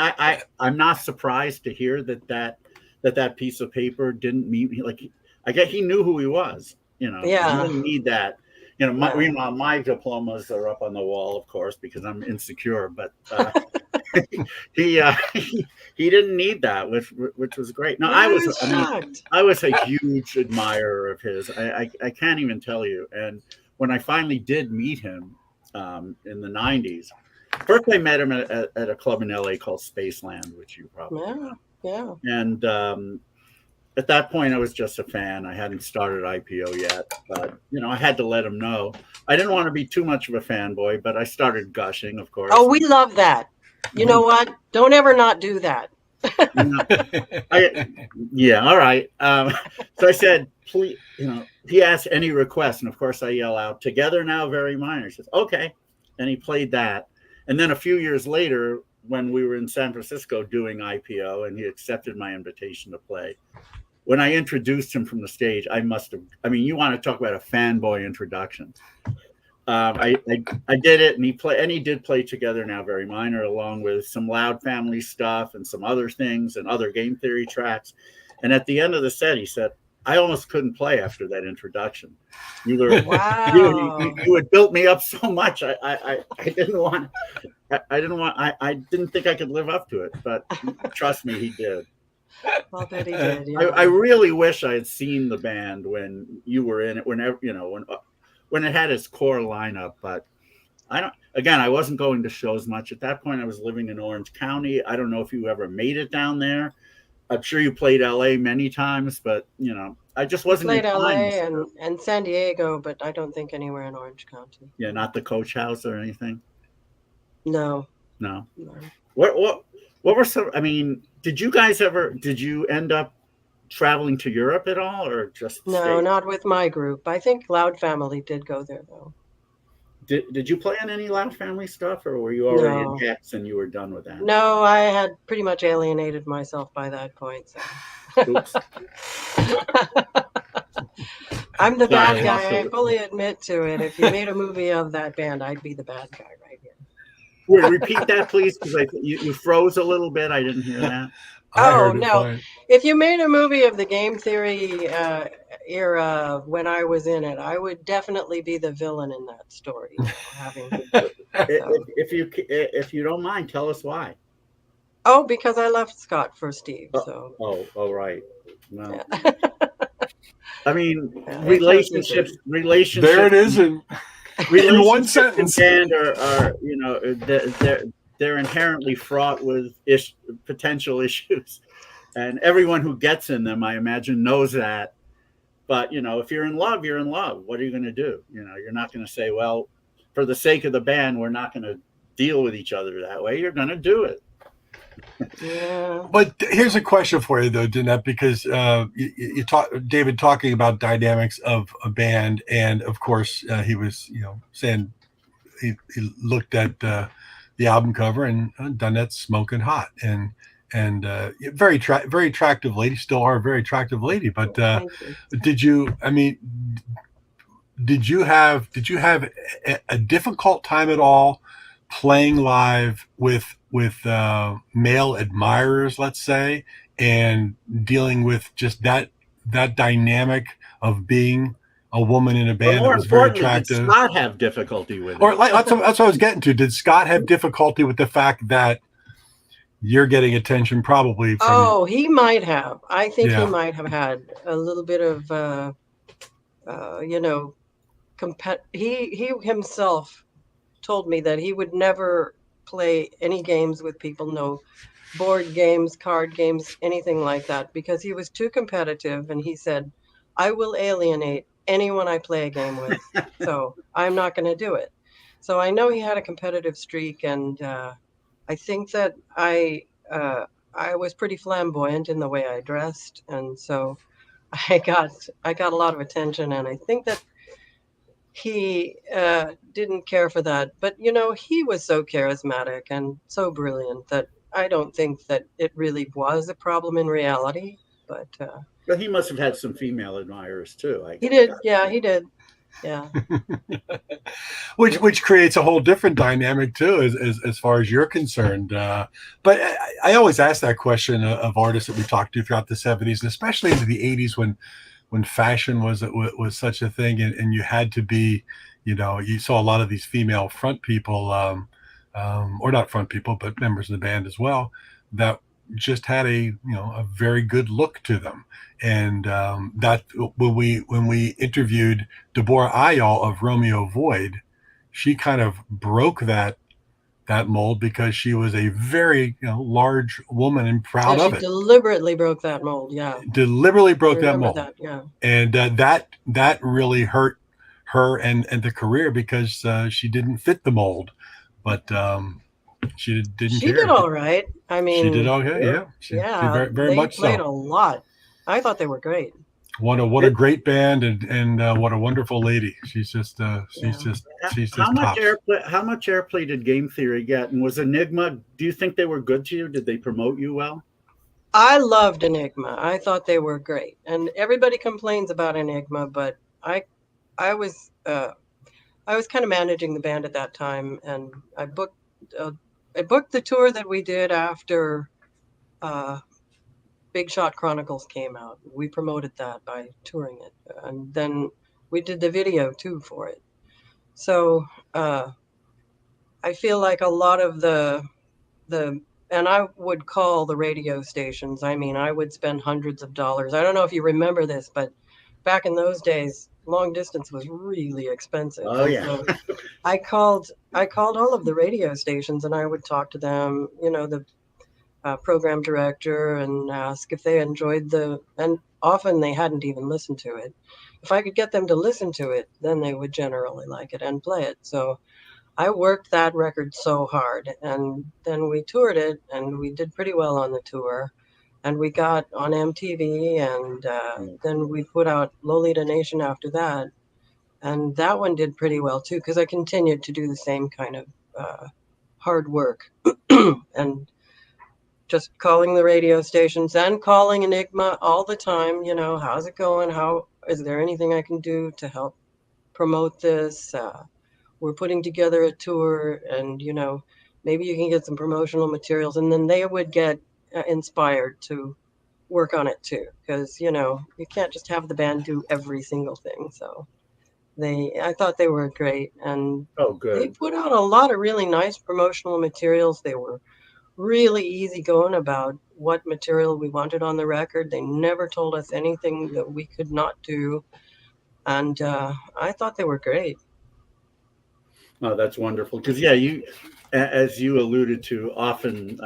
I'm not surprised to hear that piece of paper didn't mean, like, I guess he knew who he was, Yeah. He didn't need that. My diplomas are up on the wall, of course, because I'm insecure, but he didn't need that, which was great. No, I was a huge admirer of his. I can't even tell you. And when I finally did meet him in the 90s, first I met him at a club in LA called Spaceland, which you probably know. Yeah. And at that point, I was just a fan. I hadn't started IPO yet, but I had to let him know. I didn't want to be too much of a fanboy, but I started gushing, of course. Oh, we love that. You know what? Don't ever not do that. Yeah, all right. So I said, please, he asked any request, and of course I yell out, "Together Now, Very Minor." He says, "Okay," and he played that. And then a few years later, when we were in San Francisco doing IPO, and he accepted my invitation to play, when I introduced him from the stage, you want to talk about a fanboy introduction. I did it, and he did play Together Now, Very Minor, along with some Loud Family stuff and some other things and other game theory tracks. And at the end of the set, he said, I almost couldn't play after that introduction. You had built me up so much. I didn't think I could live up to it, but trust me, he did. I'll bet he did. Yeah. I really wish I had seen the band when you were in it, whenever, when it had its core lineup, but I wasn't going to shows much. At that point, I was living in Orange County. I don't know if you ever made it down there. I'm sure you played LA many times, but I just wasn't. Played LA and San Diego, but I don't think anywhere in Orange County. Yeah, not the Coach House or anything. No. What were some? I mean, did you end up traveling to Europe at all, or just no? Not with my group. I think Loud Family did go there though. Did you play on any Loud Family stuff, or were you already in Gex and you were done with that? No, I had pretty much alienated myself by that point. So. Oops. I'm the bad guy. I fully admit to it. If you made a movie of that band, I'd be the bad guy right here. Wait, repeat that, please, because you froze a little bit. I didn't hear that. Oh, no. If you made a movie of the game theory era when I was in it, I would definitely be the villain in that story. If you don't mind, tell us why. Oh, because I left Scott for Steve. So. Oh, right. No. Yeah. I mean, relationships. There it is in one sentence. And they're inherently fraught with potential issues, and everyone who gets in them, I imagine, knows that. But if you're in love, you're in love. What are you going to do? You're not going to say, well, for the sake of the band, we're not going to deal with each other that way. You're going to do it. Yeah. But here's a question for you, though, Donnette, because David talking about dynamics of a band, and of course he was, saying he looked at the album cover and Donnette's smoking hot, and very attractive lady, still are a very attractive lady. But did you have a difficult time at all playing live with male admirers, let's say, and dealing with just that dynamic of being a woman in a But band that more was very importantly, did attractive. Scott have difficulty with Or it? like that's what I was getting to. Did Scott have difficulty with the fact that you're getting attention probably from? Oh, he might have. I think he Yeah. might have had a little bit of, you know, he himself told me that he would never play any games with people, no board games, card games, anything like that, because he was too competitive. And he said, I will alienate anyone I play a game with. So I'm not going to do it. So I know he had a competitive streak. And I think that I was pretty flamboyant in the way I dressed. And so I got a lot of attention. And I think that he didn't care for that. But, you know, he was so charismatic and so brilliant that I don't think that it really was a problem in reality. But But he must have had some female admirers too. he did. Yeah, he did. Yeah. which creates a whole different dynamic too, as far as you're concerned. But I always ask that question of artists that we talked to throughout the '70s, and especially into the '80s when fashion was such a thing, and you had to be, you know, you saw a lot of these female front people, or not front people, but members of the band as well, that just had a very good look to them. And that when we interviewed Deborah Ayal of Romeo Void, she kind of broke that mold because she was a very large woman and proud Yeah, of she it. deliberately broke that mold. Yeah. Deliberately I broke that remember mold. that. Yeah. And that really hurt her and the career because she didn't fit the mold. But she didn't She care. did all right. I mean, She did okay. Yeah. She yeah, very they much played so. a lot. I thought they were great. What a great band, and what a wonderful lady. She's just How much tops. airplay did Game Theory get? And was Enigma? Do you think they were good to you? Did they promote you well? I loved Enigma. I thought they were great, and everybody complains about Enigma, but I was kind of managing the band at that time, and uh, I booked the tour that we did after uh, Big Shot Chronicles came out. We promoted that by touring it, and then we did the video too for it. So I feel like a lot of the and I would call the radio stations. I mean, I would spend hundreds of dollars. I don't know if you remember this, but back in those days, long distance was really expensive. Oh yeah. So I called all of the radio stations, and I would talk to them, you know, the program director, and ask if they enjoyed and often they hadn't even listened to it. If I could get them to listen to it, then they would generally like it and play it. So I worked that record so hard, and then we toured it, and we did pretty well on the tour, and we got on MTV, and then we put out Lolita Nation after that, and that one did pretty well too, because I continued to do the same kind of hard work, and just calling the radio stations and calling Enigma all the time. You know, how's it going? How is there anything I can do to help promote this? We're putting together a tour, and you know, maybe you can get some promotional materials. And then they would get inspired to work on it too, because you know, you can't just have the band do every single thing. So I thought they were great, and Oh, they good. put out a lot of really nice promotional materials. They were really easy going about what material we wanted on the record. They never told us anything that we could not do, and I thought they were great. Oh, that's wonderful. Because yeah, as you alluded to, often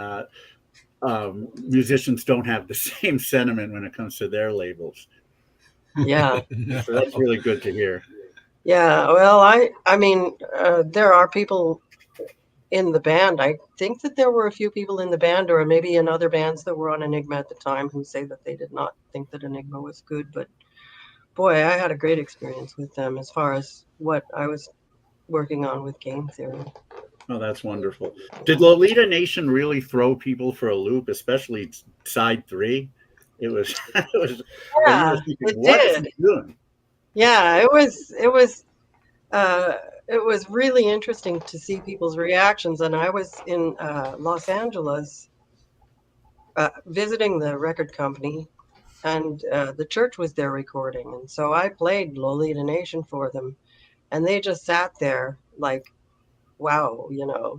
musicians don't have the same sentiment when it comes to their labels. Yeah. So that's really good to hear. Yeah, well, I mean, there are people in the band. I think that there were a few people in the band, or maybe in other bands that were on Enigma at the time, who say that they did not think that Enigma was good. But boy, I had a great experience with them as far as what I was working on with Game Theory. Oh, that's wonderful. Did Lolita Nation really throw people for a loop, especially side 3? It was. It was. Yeah, thinking, it what is did. he doing? Yeah, it was it was really interesting to see people's reactions. And I was in Los Angeles visiting the record company, and the church was there recording. And so I played Lolita Nation for them, and they just sat there like, wow,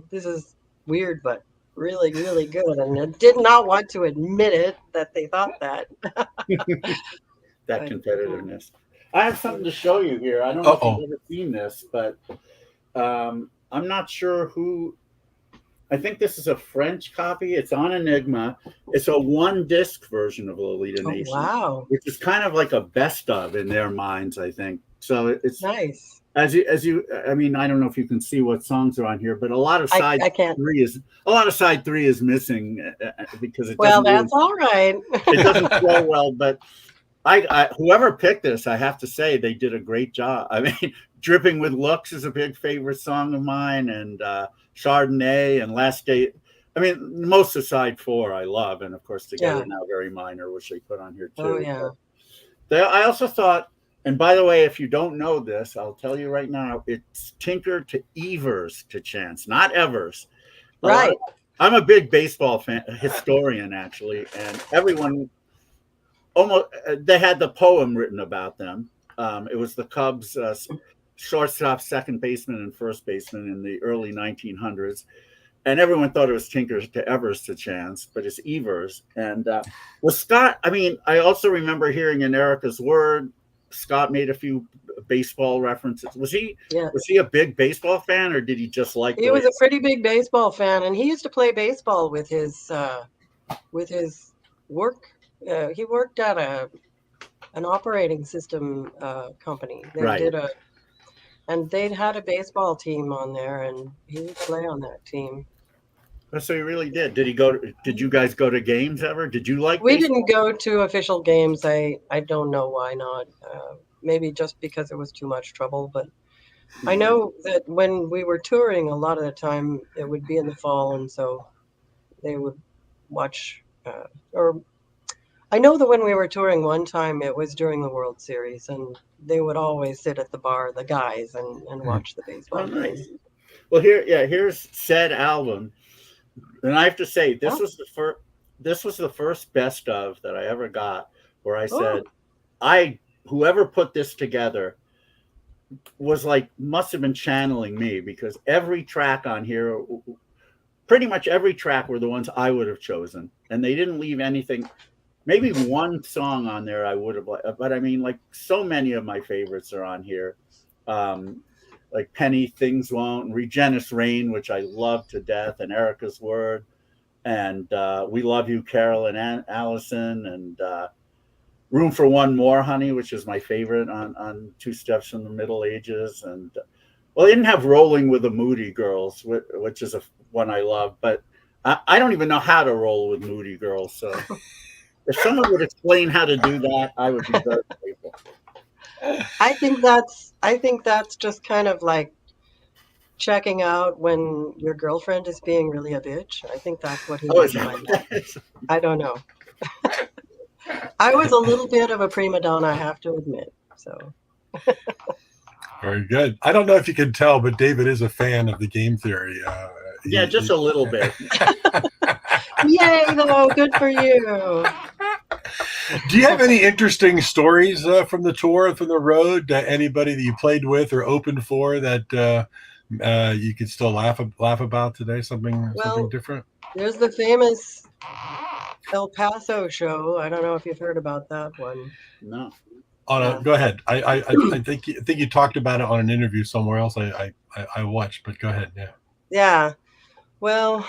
this is weird, but really, really good. And I did not want to admit it that they thought that. That competitiveness. I have something to show you here. I don't know if you've ever seen this, but I'm not sure who. I think this is a French copy. It's on Enigma. It's a 1-disc version of Lolita Nation, wow, which is kind of like a best of in their minds, I think. So it's nice. As you. I mean, I don't know if you can see what songs are on here, but a lot of side three is missing because it. Well, that's all right. It doesn't flow well, but. I whoever picked this, I have to say they did a great job. I mean, "Dripping with Looks" is a big favorite song of mine, and "Chardonnay" and "Last Day." I mean, most of side 4 I love, and of course, "Together Now Very Minor," which they put on here too. Oh yeah. I also thought, and by the way, if you don't know this, I'll tell you right now, it's Tinker to Evers to Chance, not Evers. Right. I'm a big baseball historian, actually, and everyone. Almost, they had the poem written about them. It was the Cubs shortstop, second baseman, and first baseman in the early 1900s, and everyone thought it was Tinker to Evers to Chance, but it's Evers. And was Scott? I mean, I also remember hearing in Erica's Word, Scott made a few baseball references. Was he a big baseball fan, or did he just like? He was a pretty big baseball fan, and he used to play baseball with his work. He worked at an operating system company. They'd had a baseball team on there, and he would play on that team. So he really did. Did you guys go to games ever? Did you like? We didn't go to official games. I don't know why not. Maybe just because it was too much trouble. But I know that when we were touring, a lot of the time it would be in the fall, and so they would watch or. I know that when we were touring one time, it was during the World Series, and they would always sit at the bar, the guys, and watch the baseball. Oh, nice. Well, here's said album, and I have to say this was the first best of that I ever got, where I said, whoever put this together was must have been channeling me, because every track on here, pretty much every track were the ones I would have chosen, and they didn't leave anything. Maybe one song on there I would have liked, but I mean, so many of my favorites are on here. Like Penny, Things Won't, and Regenus Rain, which I love to death, and Erica's Word, and We Love You, Carol and Allison, and Room for One More, Honey, which is my favorite on Two Steps from the Middle Ages. And well, they didn't have Rolling with the Moody Girls, which is one I love, but I don't even know how to roll with Moody Girls, so... If someone would explain how to do that, I would be very grateful. I think that's just kind of like checking out when your girlfriend is being really a bitch. I think that's what he was like. I don't know. I was a little bit of a prima donna, I have to admit. So. Very good. I don't know if you can tell, but David is a fan of the game theory. Just a little bit. Yay, though. Good for you. Do you have any interesting stories from the tour, from the road? Anybody that you played with or opened for that you could still laugh about today? Something different? There's the famous El Paso show. I don't know if you've heard about that one. No. Go ahead. I think you talked about it on an interview somewhere else. I watched, but go ahead. Yeah. Yeah. Well,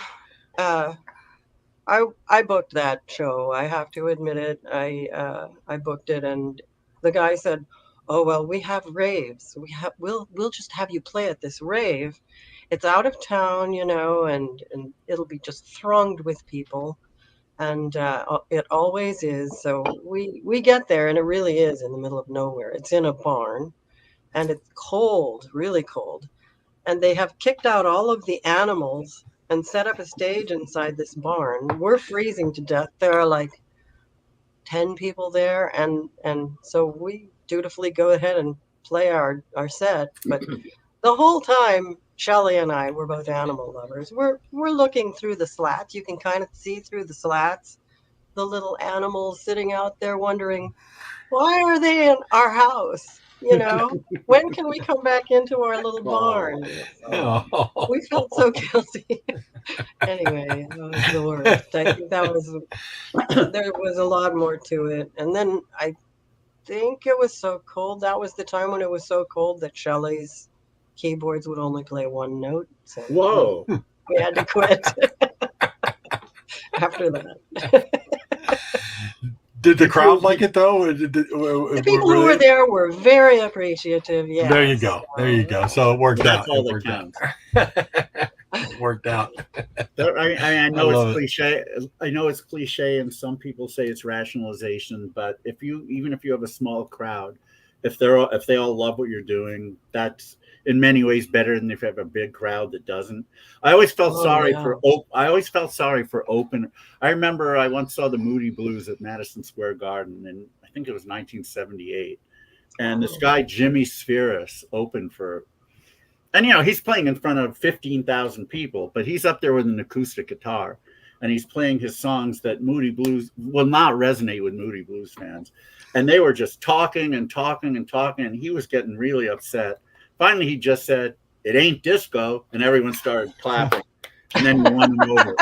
I booked that show. I have to admit it. I booked it, and the guy said, "Oh well, we have raves. We'll just have you play at this rave. It's out of town, and it'll be just thronged with people, and it always is. So we get there, and it really is in the middle of nowhere. It's in a barn, and it's cold, really cold, and they have kicked out all of the animals and set up a stage inside this barn. We're freezing to death. There are 10 people there, and so we dutifully go ahead and play our set. But the whole time, Shelley and I were both animal lovers. We're looking through the slats. You can kind of see through the slats the little animals sitting out there wondering, why are they in our house? You know, when can we come back into our little barn? We felt so guilty. Anyway, it was the worst. I think there was a lot more to it. And then I think it was so cold. That was the time when it was so cold that Shelley's keyboards would only play one note. So Whoa. we had to quit after that. Did the crowd like it though? The people who were there were very appreciative. Yeah. There you go. There you go. So it worked out. That's all that counts. It worked out. I know it's cliche. I know it's cliche, and some people say it's rationalization. But even if you have a small crowd, if they all love what you're doing, that's in many ways better than if you have a big crowd that doesn't. I always felt sorry for open. I remember I once saw the Moody Blues at Madison Square Garden, and I think it was 1978. And this guy Jimmy Spheris opened for, and he's playing in front of 15,000 people, but he's up there with an acoustic guitar, and he's playing his songs that Moody Blues will not resonate with Moody Blues fans. And they were just talking and talking and talking, and he was getting really upset. Finally, he just said, "It ain't disco," and everyone started clapping, and then he won him over.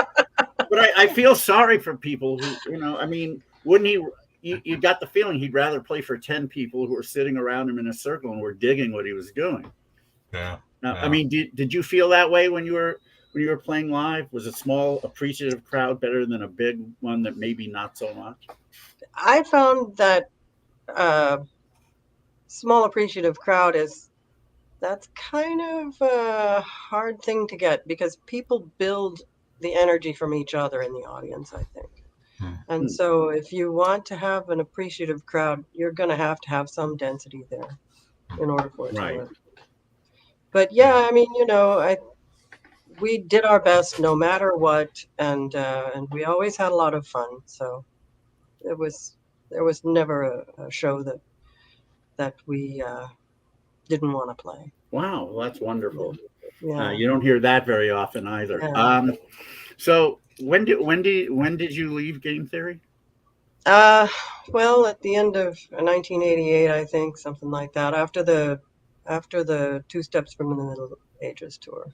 But I feel sorry for people who, wouldn't he? You got the feeling he'd rather play for 10 people who were sitting around him in a circle and were digging what he was doing. Yeah. Now, did you feel that way when you were playing live? Was a small, appreciative crowd better than a big one that maybe not so much? I found that small, appreciative crowd that's kind of a hard thing to get because people build the energy from each other in the audience, I think. And so if you want to have an appreciative crowd, you're going to have some density there in order for it to work. But yeah, we did our best no matter what, and we always had a lot of fun. So there was never a show that we didn't want to play. Wow, well, that's wonderful. Yeah. You don't hear that very often either. Yeah. So when did you leave Game Theory? Well, at the end of 1988, I think, something like that. After the Two Steps from the Middle Ages tour,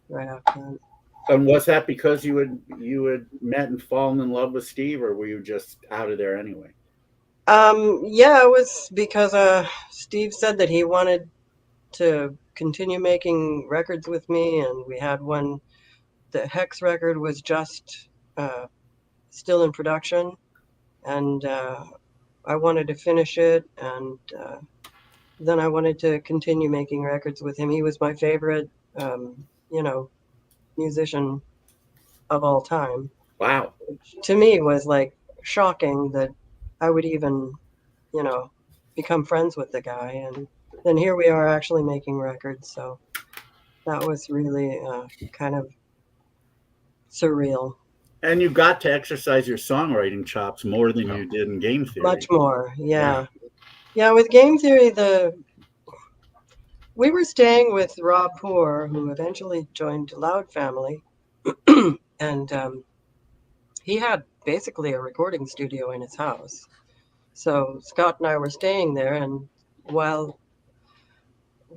right after that. And was that because you had met and fallen in love with Steve, or were you just out of there anyway? Yeah, it was because Steve said that he wanted to continue making records with me, and we had one. The Hex record was just still in production, and I wanted to finish it, and then I wanted to continue making records with him. He was my favorite, musician of all time. Wow. Which to me was like shocking that I would even, become friends with the guy. And then here we are actually making records. So that was really kind of surreal. And you got to exercise your songwriting chops more than you did in Game Theory. Much more, yeah. Yeah, with Game Theory, we were staying with Rob Poor, who eventually joined Loud Family, and he had basically a recording studio in his house. So Scott and I were staying there, and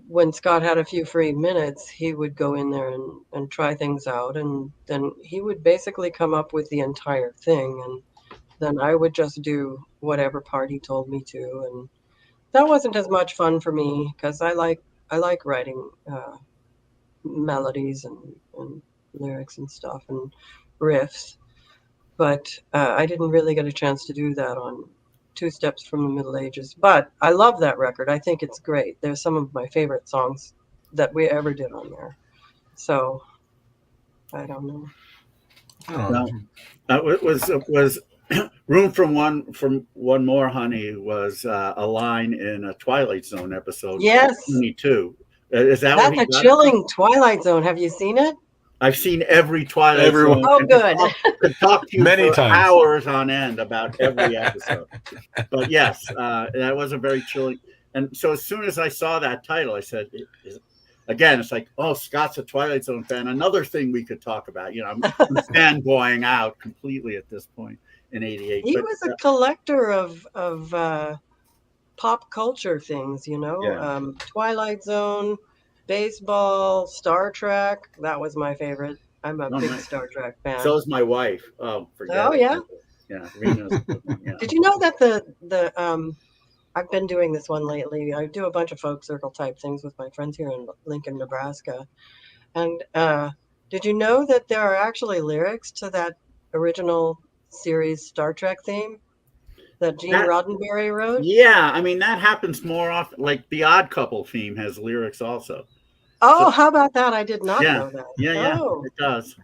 when Scott had a few free minutes, he would go in there and try things out, and then he would basically come up with the entire thing, and then I would just do whatever part he told me to, and that wasn't as much fun for me because I like writing melodies and lyrics and stuff and riffs, but I didn't really get a chance to do that on Two Steps from the Middle Ages. But I love that record. I think it's great. There's some of my favorite songs that we ever did on there. So I don't know. Well, it was Room from One More Honey was a line in a Twilight Zone episode. Yes. 22. Is that that's a chilling Twilight Zone? Have you seen it? I've seen every Twilight Zone. Oh, good. Could talk to you many for times, hours on end about every episode. But yes, that was a very chilling. And so as soon as I saw that title, I said, again, it's like, oh, Scott's a Twilight Zone fan. Another thing we could talk about. I'm fanboying out completely at this point in '88. He But was a collector of pop culture things, yeah, Twilight Zone, baseball, Star Trek. That was my favorite. I'm a oh, big nice. Star Trek fan. So is my wife. Oh, forget Oh it. yeah. Yeah, Rena's. Yeah. Did you know that the I've been doing this one lately. I do a bunch of folk circle type things with my friends here in Lincoln, Nebraska. And did you know that there are actually lyrics to that original series Star Trek theme that Gene That, Roddenberry wrote? yeah, I mean that happens more often. Like the Odd Couple theme has lyrics also. So Oh, how about that? I did not yeah, know that. yeah, Oh, it does.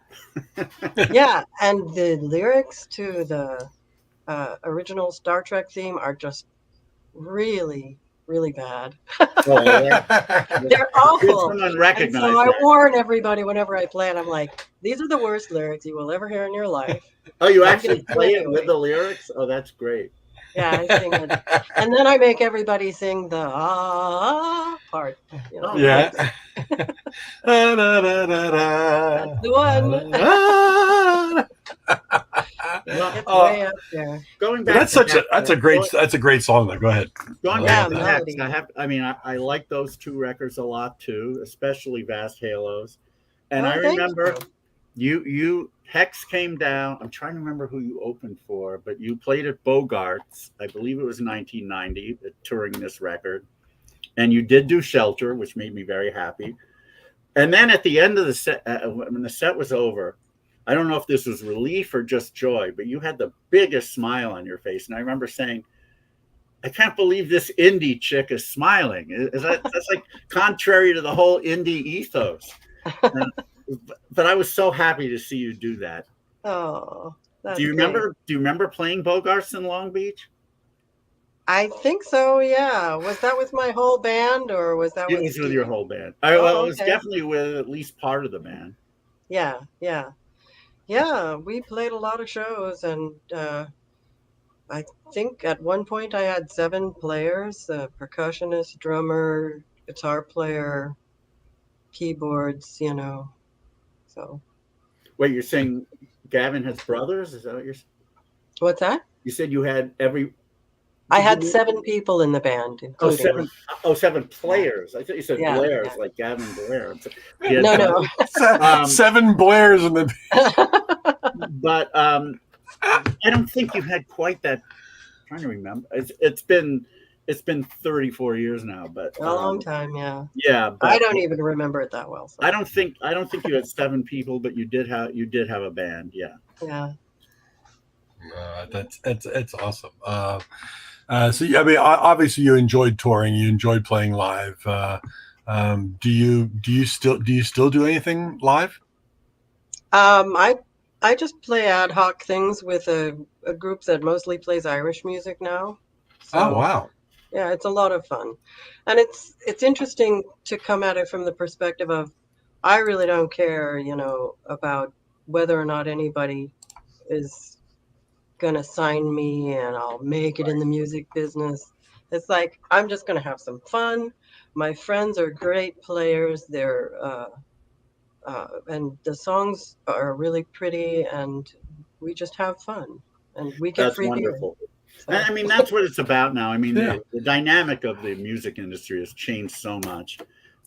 yeah. And the lyrics to the original Star Trek theme are just really, really bad. Oh, yeah. They're Did awful. someone And recognize so I that? warn everybody whenever I play it, I'm like, these are the worst lyrics you will ever hear in your life. Oh, you I'm actually gonna do play it it with anyway. the lyrics? Oh, that's great. Yeah, I sing it. And then I make everybody sing the part. Oh, Yeah. That's the one. Well, It's way up there. going But back to Hex, that's a great song though. Go ahead. going Yeah, back to melody. Hex, I like those two records a lot too, especially Vast Halos. And I Oh, thank remember you. you Hex came down. I'm trying to remember who you opened for, but you played at Bogart's. I believe it was 1990, touring this record. And you did do Shelter, which made me very happy. And then at the end of the set, when the set was over, I don't know if this was relief or just joy, but you had the biggest smile on your face. And I remember saying, I can't believe this indie chick is smiling. That's like contrary to the whole indie ethos. But I was so happy to see you do that. Oh, that's Do you remember playing Bogarts in Long Beach? I think so, yeah. Was that with my whole band or was that It with was with Steve? your whole band. Oh, It was okay. definitely with at least part of the band. Yeah, yeah. Yeah, we played a lot of shows and I think at one point I had 7 players, a percussionist, drummer, guitar player, keyboards, So Wait, you're saying Gavin has brothers? Is that what you're saying? what's that? You said you had every. I Did had you- 7 people in the band, Oh, including 7 players. I thought you said Yeah, Blairs, yeah. like Gavin Blair. No. 7 Blairs in the. But I don't think you had quite that. I'm trying to remember. It's been 34 years now, but A long time, yeah. yeah. But I don't even remember it that well. So. I don't think you had 7 people, but you did have a band. Yeah. Yeah. That's awesome. So I mean, obviously, you enjoyed touring. You enjoyed playing live. Do you still do anything live? I just play ad hoc things with a group that mostly plays Irish music now. So, Oh wow! Yeah, it's a lot of fun, and it's interesting to come at it from the perspective of I really don't care, about whether or not anybody is gonna sign me and I'll make it in the music business. It's like I'm just gonna have some fun. My friends are great players. They're and the songs are really pretty, and we just have fun, and we get That's free wonderful. beer. And I mean, that's what it's about now. I mean, Yeah. the dynamic of the music industry has changed so much.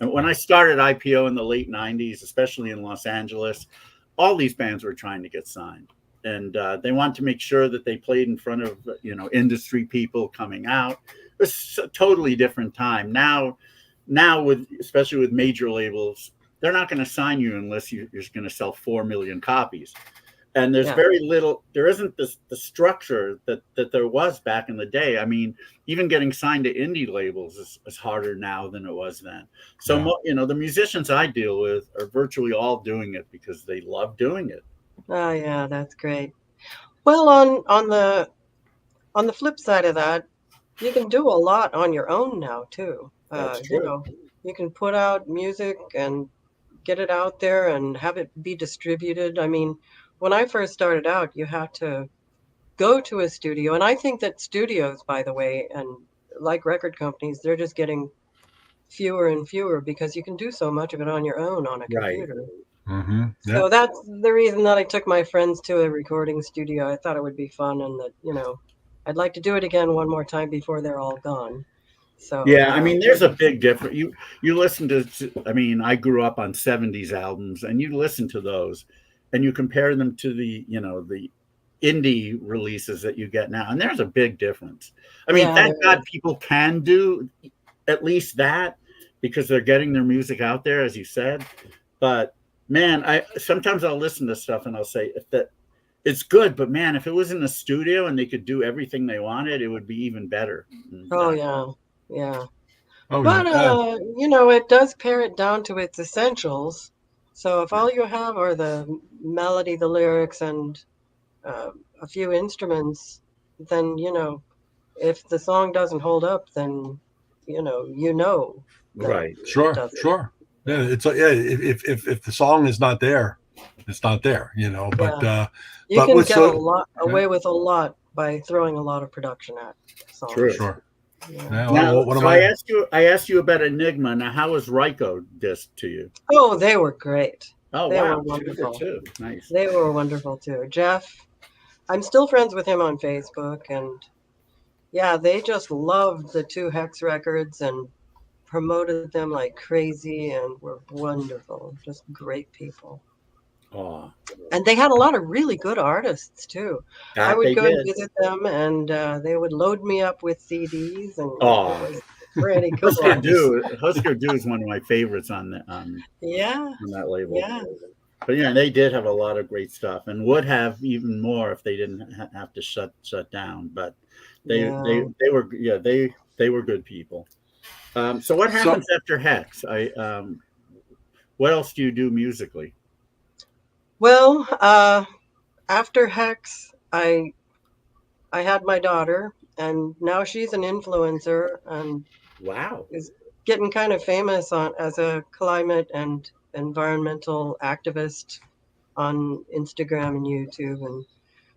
And when I started IPO in the late 90s, especially in Los Angeles, all these bands were trying to get signed. And they wanted to make sure that they played in front of, industry people coming out. It was a totally different time. Now, especially with major labels, they're not going to sign you unless you're going to sell 4 million copies. And there's very little, there isn't the structure that there was back in the day. I mean, even getting signed to indie labels is harder now than it was then. So, the musicians I deal with are virtually all doing it because they love doing it. Oh yeah, that's great. Well, on the flip side of that, you can do a lot on your own now too. That's true. You can put out music and get it out there and have it be distributed. I mean, when I first started out, you had to go to a studio. And I think that studios, by the way, and like record companies, they're just getting fewer and fewer because you can do so much of it on your own on a Right. computer. Mm-hmm. Yeah. So that's the reason that I took my friends to a recording studio. I thought it would be fun, and that I'd like to do it again one more time before they're all gone. So Yeah, I mean, there's a big difference. You listen to, I mean, I grew up on 70s albums, and you listen to those, and you compare them to the indie releases that you get now, and there's a big difference. I mean, yeah, thank there God is. people can do at least that because they're getting their music out there, as you said. But man, I sometimes I'll listen to stuff and I'll say if that it's good, but man, if it was in the studio and they could do everything they wanted, it would be even better. Oh yeah, yeah. Oh But yeah. it does pare it down to its essentials. So if all you have are the melody, the lyrics, and uh, a few instruments, then if the song doesn't hold up, then that Right. it Sure. doesn't. Sure. Yeah. Yeah, It's yeah. If the song is not there, it's not there. yeah. You But can with get a so lot yeah, away with a lot by throwing a lot of production at True. songs. sure. Yeah. Yeah. Now, One of so I my asked you, I asked you about Enigma. Now, how was Ryko disc to you? Oh, they were great. Oh, They were wow, super wonderful. too. Nice. They were wonderful too. Jeff, I'm still friends with him on Facebook, and yeah, they just loved the two Hex records and promoted them like crazy and were wonderful. Just great people. Oh, And they had a lot of really good artists too. I that would they go and did. visit them, and they would load me up with CDs, and it Oh, was pretty Husker cool. nice. Du. Husker Du is one of my favorites Yeah, on that label. yeah, But yeah, they did have a lot of great stuff, and would have even more if they didn't have to shut down. But yeah. they were they were good people. So what So happens after Hex? What else do you do musically? Well, after Hex, I had my daughter, and now she's an influencer and Wow. is getting kind of famous as a climate and environmental activist on Instagram and YouTube, and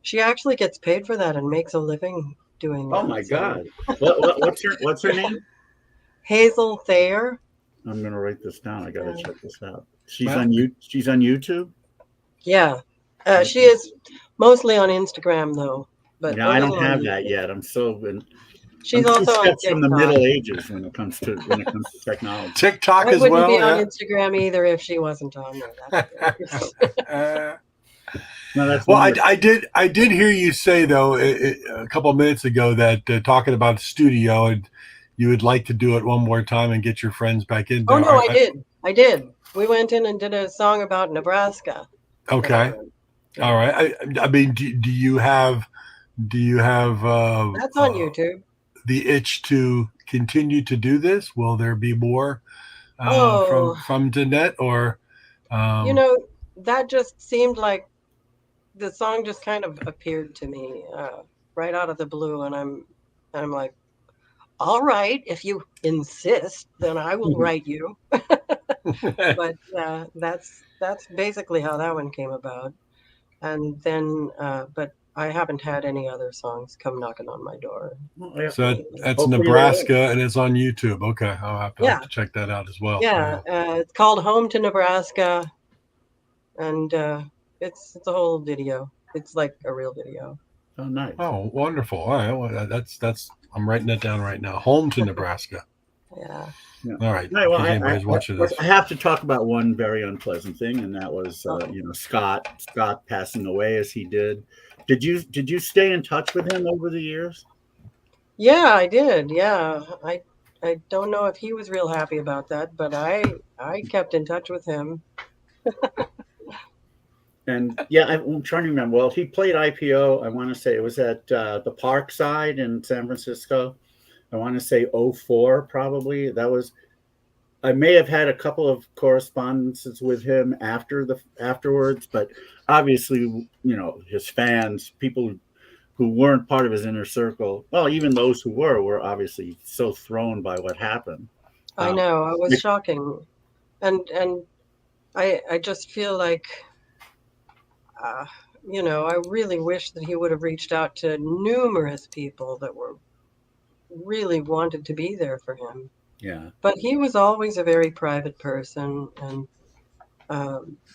she actually gets paid for that and makes a living doing Oh that. my So God. What's her name? Hazel Thayer, I'm gonna write this down. I gotta yeah, check this out. well, She's on YouTube. yeah. She Okay. is mostly on Instagram though, but Yeah, a I don't little on have that YouTube. yet. I'm She's two also on steps from the TikTok. Middle Ages when it comes to technology. TikTok I as wouldn't be well. on Yeah. Instagram either if she wasn't on there. That's for sure. No, that's Well, wonderful. I did hear you say though a couple of minutes ago that talking about the studio and you would like to do it one more time and get your friends back in Oh there. no, I did. I did. We went in and did a song about Nebraska that I Okay, wrote. all Yeah, right. I mean, do you have that's on YouTube. the itch to continue to do this? Will there be more Oh, from Donnette or you um, know, that just seemed like the song just kind of appeared to me right out of the blue, and I'm like, all right, if you insist, then I will write you. But that's basically how that one came about. And then, but I haven't had any other songs come knocking on my door Oh, yeah. so lately. that's Hopefully they will. Nebraska and it's on YouTube. Okay, I'll have Yeah, to check that out as well. yeah. Yeah. It's called Home to Nebraska, and it's a whole video. It's like a real video. Oh, nice. Oh, wonderful! All right, well, that's I'm writing that down right now. Home to Nebraska. Yeah. Yeah. All right, Right, in well, case anybody's watching I this. have to talk about one very unpleasant thing, and that was Oh, Scott passing away as he did. Did you stay in touch with him over the years? yeah, I did. Yeah, I don't know if he was real happy about that, but I kept in touch with him. And yeah, I'm trying to remember. Well, he played IPO. I want to say it was at the Park side in San Francisco. I want to say '04 probably. That was I may have had a couple of correspondences with him afterwards, but obviously, his fans, people who weren't part of his inner circle, well, even those who were obviously so thrown by what happened. I Um, know, it was shocking, and I just feel like uh, I really wish that he would have reached out to numerous people that were really wanted to be there for him. Yeah. But he was always a very private person and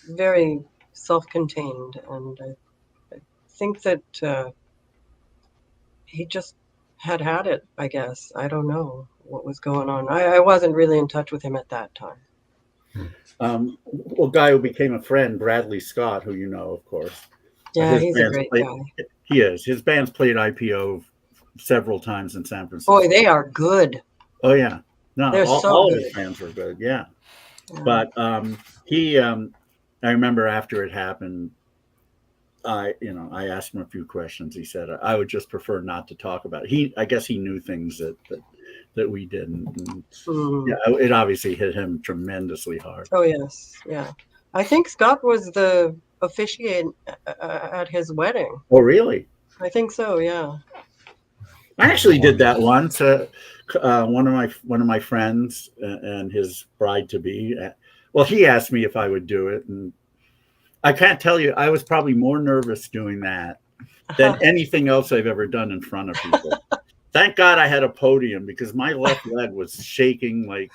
very self-contained. And I think that he just had it, I guess. I don't know what was going on. I wasn't really in touch with him at that time. Well, guy who became a friend, Bradley Scott, who you know, of course. Yeah, he's a great guy. He is. His band's played IPO several times in San Francisco. Boy, they are good. Oh yeah, no, They're all so of his bands were good. Yeah, Yeah. but I remember after it happened, I asked him a few questions. He said I would just prefer not to talk about it. I guess he knew things that we didn't. And, yeah, it obviously hit him tremendously hard. Oh yes, yeah. I think Scott was the officiant at his wedding. Oh really? I think so. Yeah. I actually did that once. One of my friends and his bride to be. Well, he asked me if I would do it, and I can't tell you. I was probably more nervous doing that than anything else I've ever done in front of people. Thank God I had a podium because my left leg was shaking like,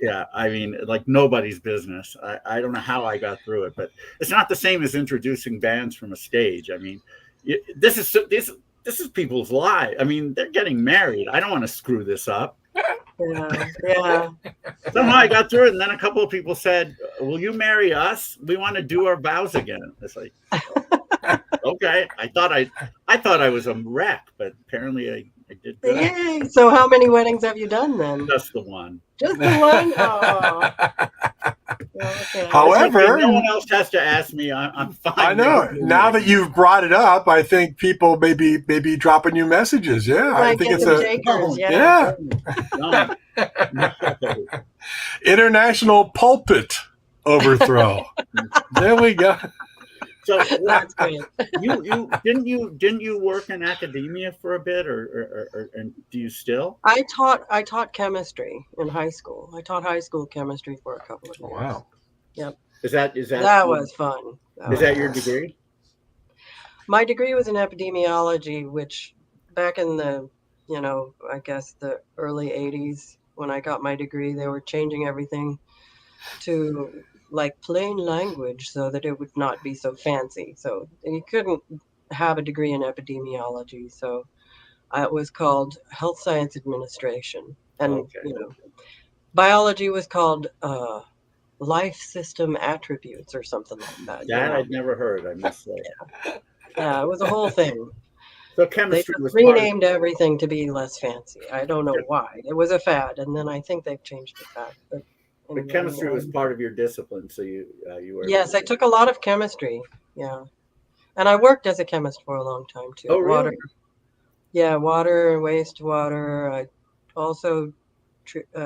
yeah, I mean, like nobody's business. I don't know how I got through it, but it's not the same as introducing bands from a stage. I mean, this is people's lives. I mean, they're getting married. I don't want to screw this up. Yeah. Somehow I got through it, and then a couple of people said, "Will you marry us? We want to do our vows again." It's like, okay. I thought I was a wreck, but apparently I did good. Yay. So how many weddings have you done then? Just the one. Just the one? Oh. Okay. However, no one else has to ask me. I'm fine. I know. Now that you've brought it up, I think people may be dropping you messages. Yeah, I think it's takers, yeah. International pulpit overthrow. There we go. So that's great. Didn't you work in academia for a bit, or and do you still? I taught chemistry in high school. I taught high school chemistry for a couple of years. Wow. Yep. Is that that was fun? Is that your degree? My degree was in epidemiology, which back in the I guess the early 80s when I got my degree, they were changing everything to like plain language so that it would not be so fancy. So you couldn't have a degree in epidemiology. So it was called health science administration. And, biology was called life system attributes or something like that. That I'd never heard, I must say. Yeah, it was a whole thing. So chemistry they was renamed everything to be less fancy. I don't know why. It was a fad, and then I think they've changed it back. But chemistry was part of your discipline, so you were. Yes, I took a lot of chemistry. Yeah, and I worked as a chemist for a long time too. Oh, really? Water, wastewater. I also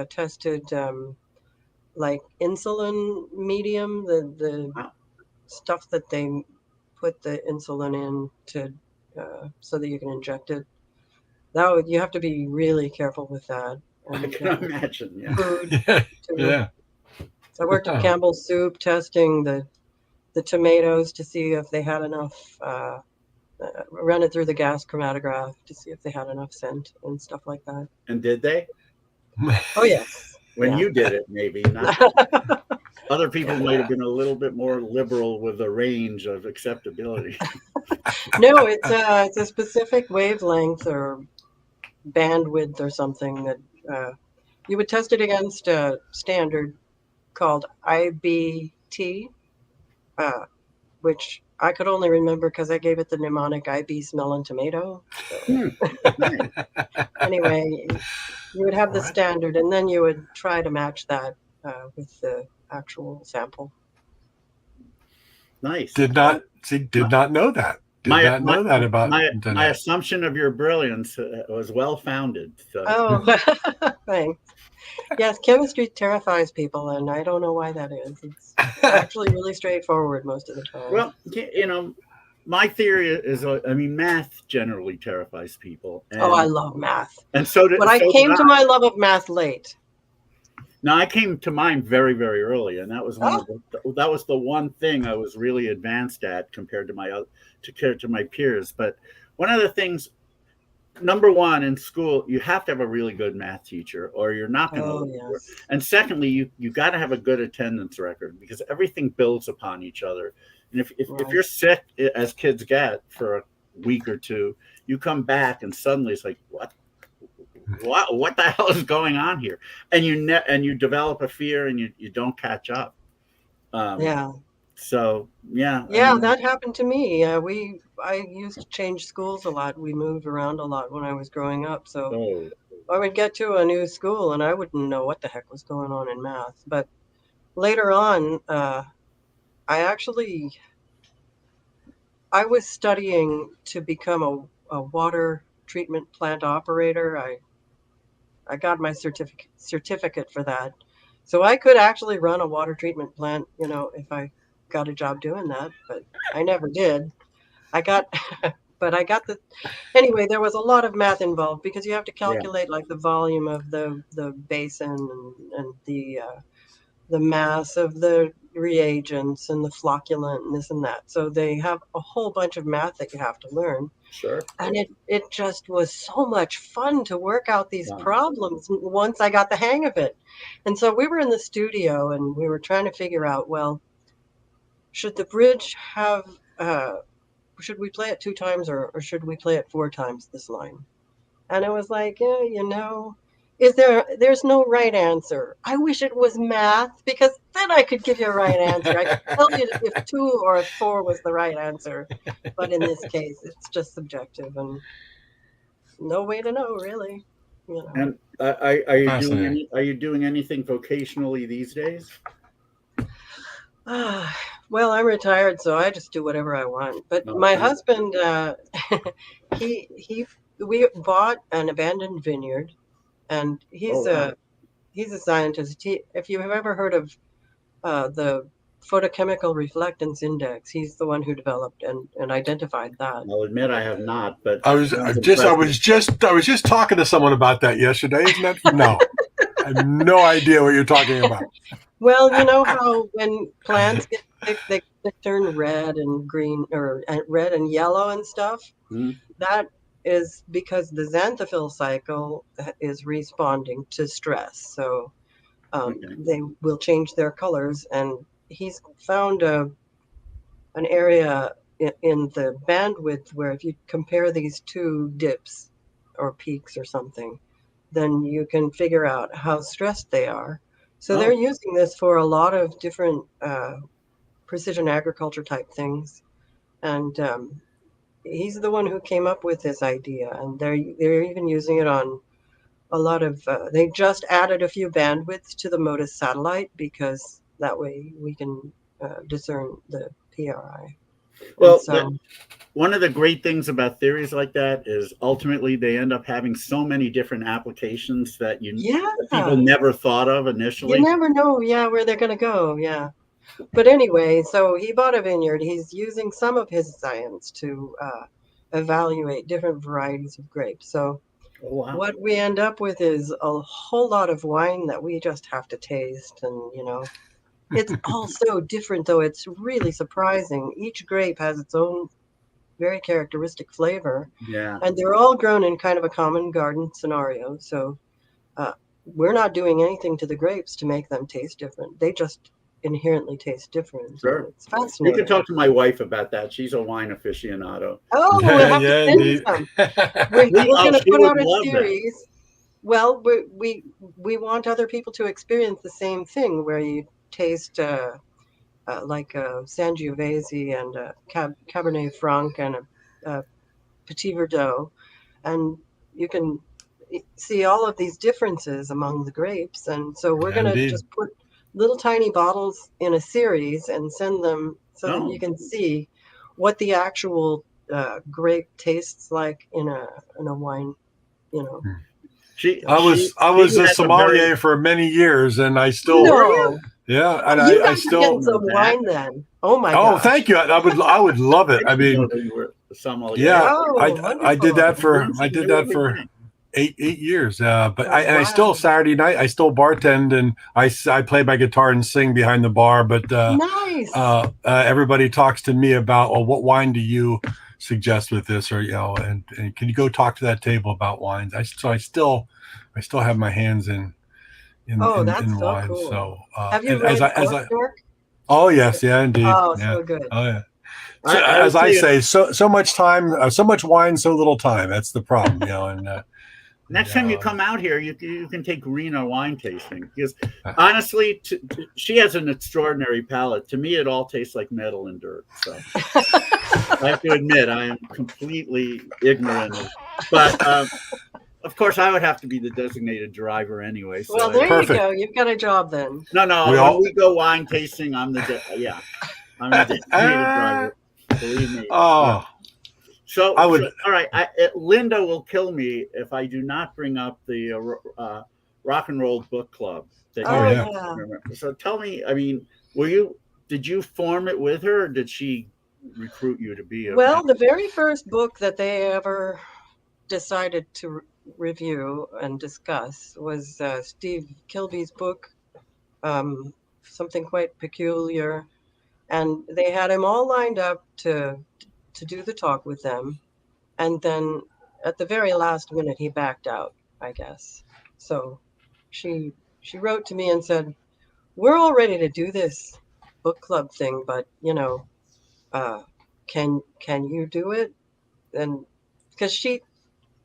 tested like insulin medium, the stuff that they put the insulin in to so that you can inject it. You have to be really careful with that. And, I can imagine. Yeah. Food. Yeah. So I worked at Campbell's Soup testing the tomatoes to see if they had enough. Run it through the gas chromatograph to see if they had enough scent and stuff like that. And did they? Oh yes. When you did it, maybe not. Other people might have been a little bit more liberal with the range of acceptability. No, it's a specific wavelength or bandwidth or something that you would test it against a standard called IBT, which I could only remember because I gave it the mnemonic IB smelling tomato. So. Anyway, you would have the standard, and then you would try to match that with the actual sample. Nice. Did not know that. Did not know that about my assumption of your brilliance was well founded. So. Oh, thanks. Yes, chemistry terrifies people, and I don't know why that is. It's actually really straightforward most of the time. Well, my theory is, math generally terrifies people. And, I love math. And so did. But I came to my love of math late. No, I came to mine very, very early, and that was that was the one thing I was really advanced at compared to my peers. But one of the things number one, in school, you have to have a really good math teacher, or you're not going to. Oh, yes. And secondly, you got to have a good attendance record, because everything builds upon each other. And if Right. you're sick, as kids get, for a week or two, you come back and suddenly it's like, what the hell is going on here? And you develop a fear, and you don't catch up. Yeah. So yeah. Yeah, that happened to me. I used to change schools a lot. We moved around a lot when I was growing up. So Oh, I would get to a new school and I wouldn't know what the heck was going on in math. But later on, I was studying to become a water treatment plant operator. I got my certificate for that. So I could actually run a water treatment plant, if I got a job doing that, but I never did. Anyway, there was a lot of math involved because you have to calculate like the volume of the basin and the mass of the reagents and the flocculant and this and that. So they have a whole bunch of math that you have to learn. sure. And it just was so much fun to work out these Wow. problems once I got the hang of it. And so we were in the studio and we were trying to figure out, well, should the bridge have, should we play it 2 times or should we play it 4 times, this line? And it was like, yeah, there's no right answer. I wish it was math, because then I could give you a right answer. I could tell you if 2 or 4 was the right answer. But in this case, it's just subjective and no way to know, really. And are you doing anything vocationally these days? Well, I'm retired, so I just do whatever I want. But my husband, we bought an abandoned vineyard, and he's a scientist. If you have ever heard of the photochemical reflectance index, he's the one who developed and identified that. I'll admit I have not, but I was just talking to someone about that yesterday. Isn't that no? I have no idea what you're talking about. Well, you know how when plants get sick, they turn red and green, or red and yellow and stuff? Mm-hmm. That is because the xanthophyll cycle is responding to stress. So they will change their colors. And he's found an area in the bandwidth where if you compare these 2 dips or peaks or something, then you can figure out how stressed they are. So they're using this for a lot of different precision agriculture type things. And he's the one who came up with this idea. And they're even using it on a lot of, they just added a few bandwidths to the MODIS satellite, because that way we can discern the PRI. Well, one of the great things about theories like that is ultimately they end up having so many different applications that people never thought of initially. You never know, where they're going to go, But anyway, so he bought a vineyard. He's using some of his science to evaluate different varieties of grapes. So what we end up with is a whole lot of wine that we just have to taste. And, it's all so different, though. It's really surprising. Each grape has its own very characteristic flavor. Yeah. And they're all grown in kind of a common garden scenario. So we're not doing anything to the grapes to make them taste different. They just inherently taste different. Sure. It's fascinating. You can talk to my wife about that. She's a wine aficionado. Oh, we'll have to send you some. We're going to put out a series. That. Well, we want other people to experience the same thing, where you taste like a Sangiovese and a Cabernet Franc and a Petit Verdot, and you can see all of these differences among the grapes. And so we're going to just put little tiny bottles in a series and send them so that you can see what the actual grape tastes like in a wine, I was a sommelier for many years, and I still and I still get some wine then. Oh my god! Oh, thank you. I would love it. I mean, I did that for 8 years. But I still Saturday night I still bartend, and I play my guitar and sing behind the bar. But nice. Everybody talks to me about, what wine do you suggest with this, or and can you go talk to that table about wines? I still have my hands in Oh, that's so wine. cool. So Have you and read as I York? oh yes, yeah, indeed, Oh, yeah, so good. oh yeah. So, I would as I say say, so much time, so much wine, so little time. That's the problem, And next time you come out here, you can take Rena wine tasting, because uh, honestly, she has an extraordinary palate. To me, it all tastes like metal and dirt. So I have to admit, I am completely ignorant but of course, I would have to be the designated driver anyway. So Well, there you Perfect. go. You've got a job then. no, We when all- we go wine tasting, I'm the designated driver. Believe me. oh, So, I would. all right. Linda will kill me if I do not bring up the Rock and Roll Book Club. That Oh, you yeah. remember. So tell me, I mean, did you form it with her, or did she recruit you to be a? Well, the very first book that they ever decided to review and discuss was Steve Kilby's book, Something Quite Peculiar. And they had him all lined up to do the talk with them. And then at the very last minute, he backed out, I guess. So she wrote to me and said, "We're all ready to do this book club thing, but can you do it?" And because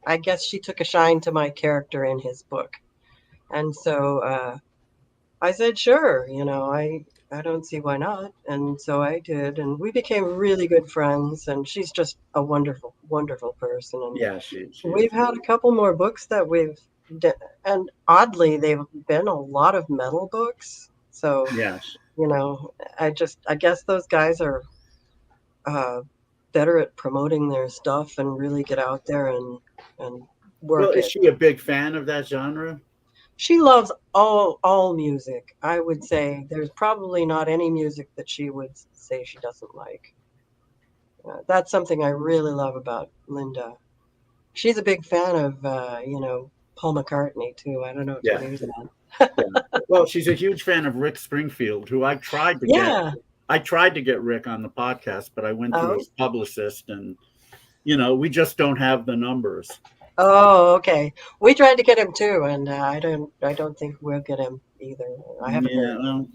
I guess she took a shine to my character in his book, and so I said, "Sure, I don't see why not." And so I did, and we became really good friends. And she's just a wonderful, wonderful person. And Yeah, we've had a couple more books that and oddly, they've been a lot of metal books. So, yes. I guess those guys are better at promoting their stuff and really get out there and Well, work is it. she a big fan of that genre? She loves all music. I would say there's probably not any music that she would say she doesn't like. That's something I really love about Linda. She's a big fan of Paul McCartney too. I don't know if you Yeah. knew that. Yeah. Well, she's a huge fan of Rick Springfield, who I tried to get. Yeah. I tried to get Rick on the podcast, but I went through Oh. his publicist, and we just don't have the numbers. Oh, okay. We tried to get him too, and I don't think we'll get him either. I haven't heard.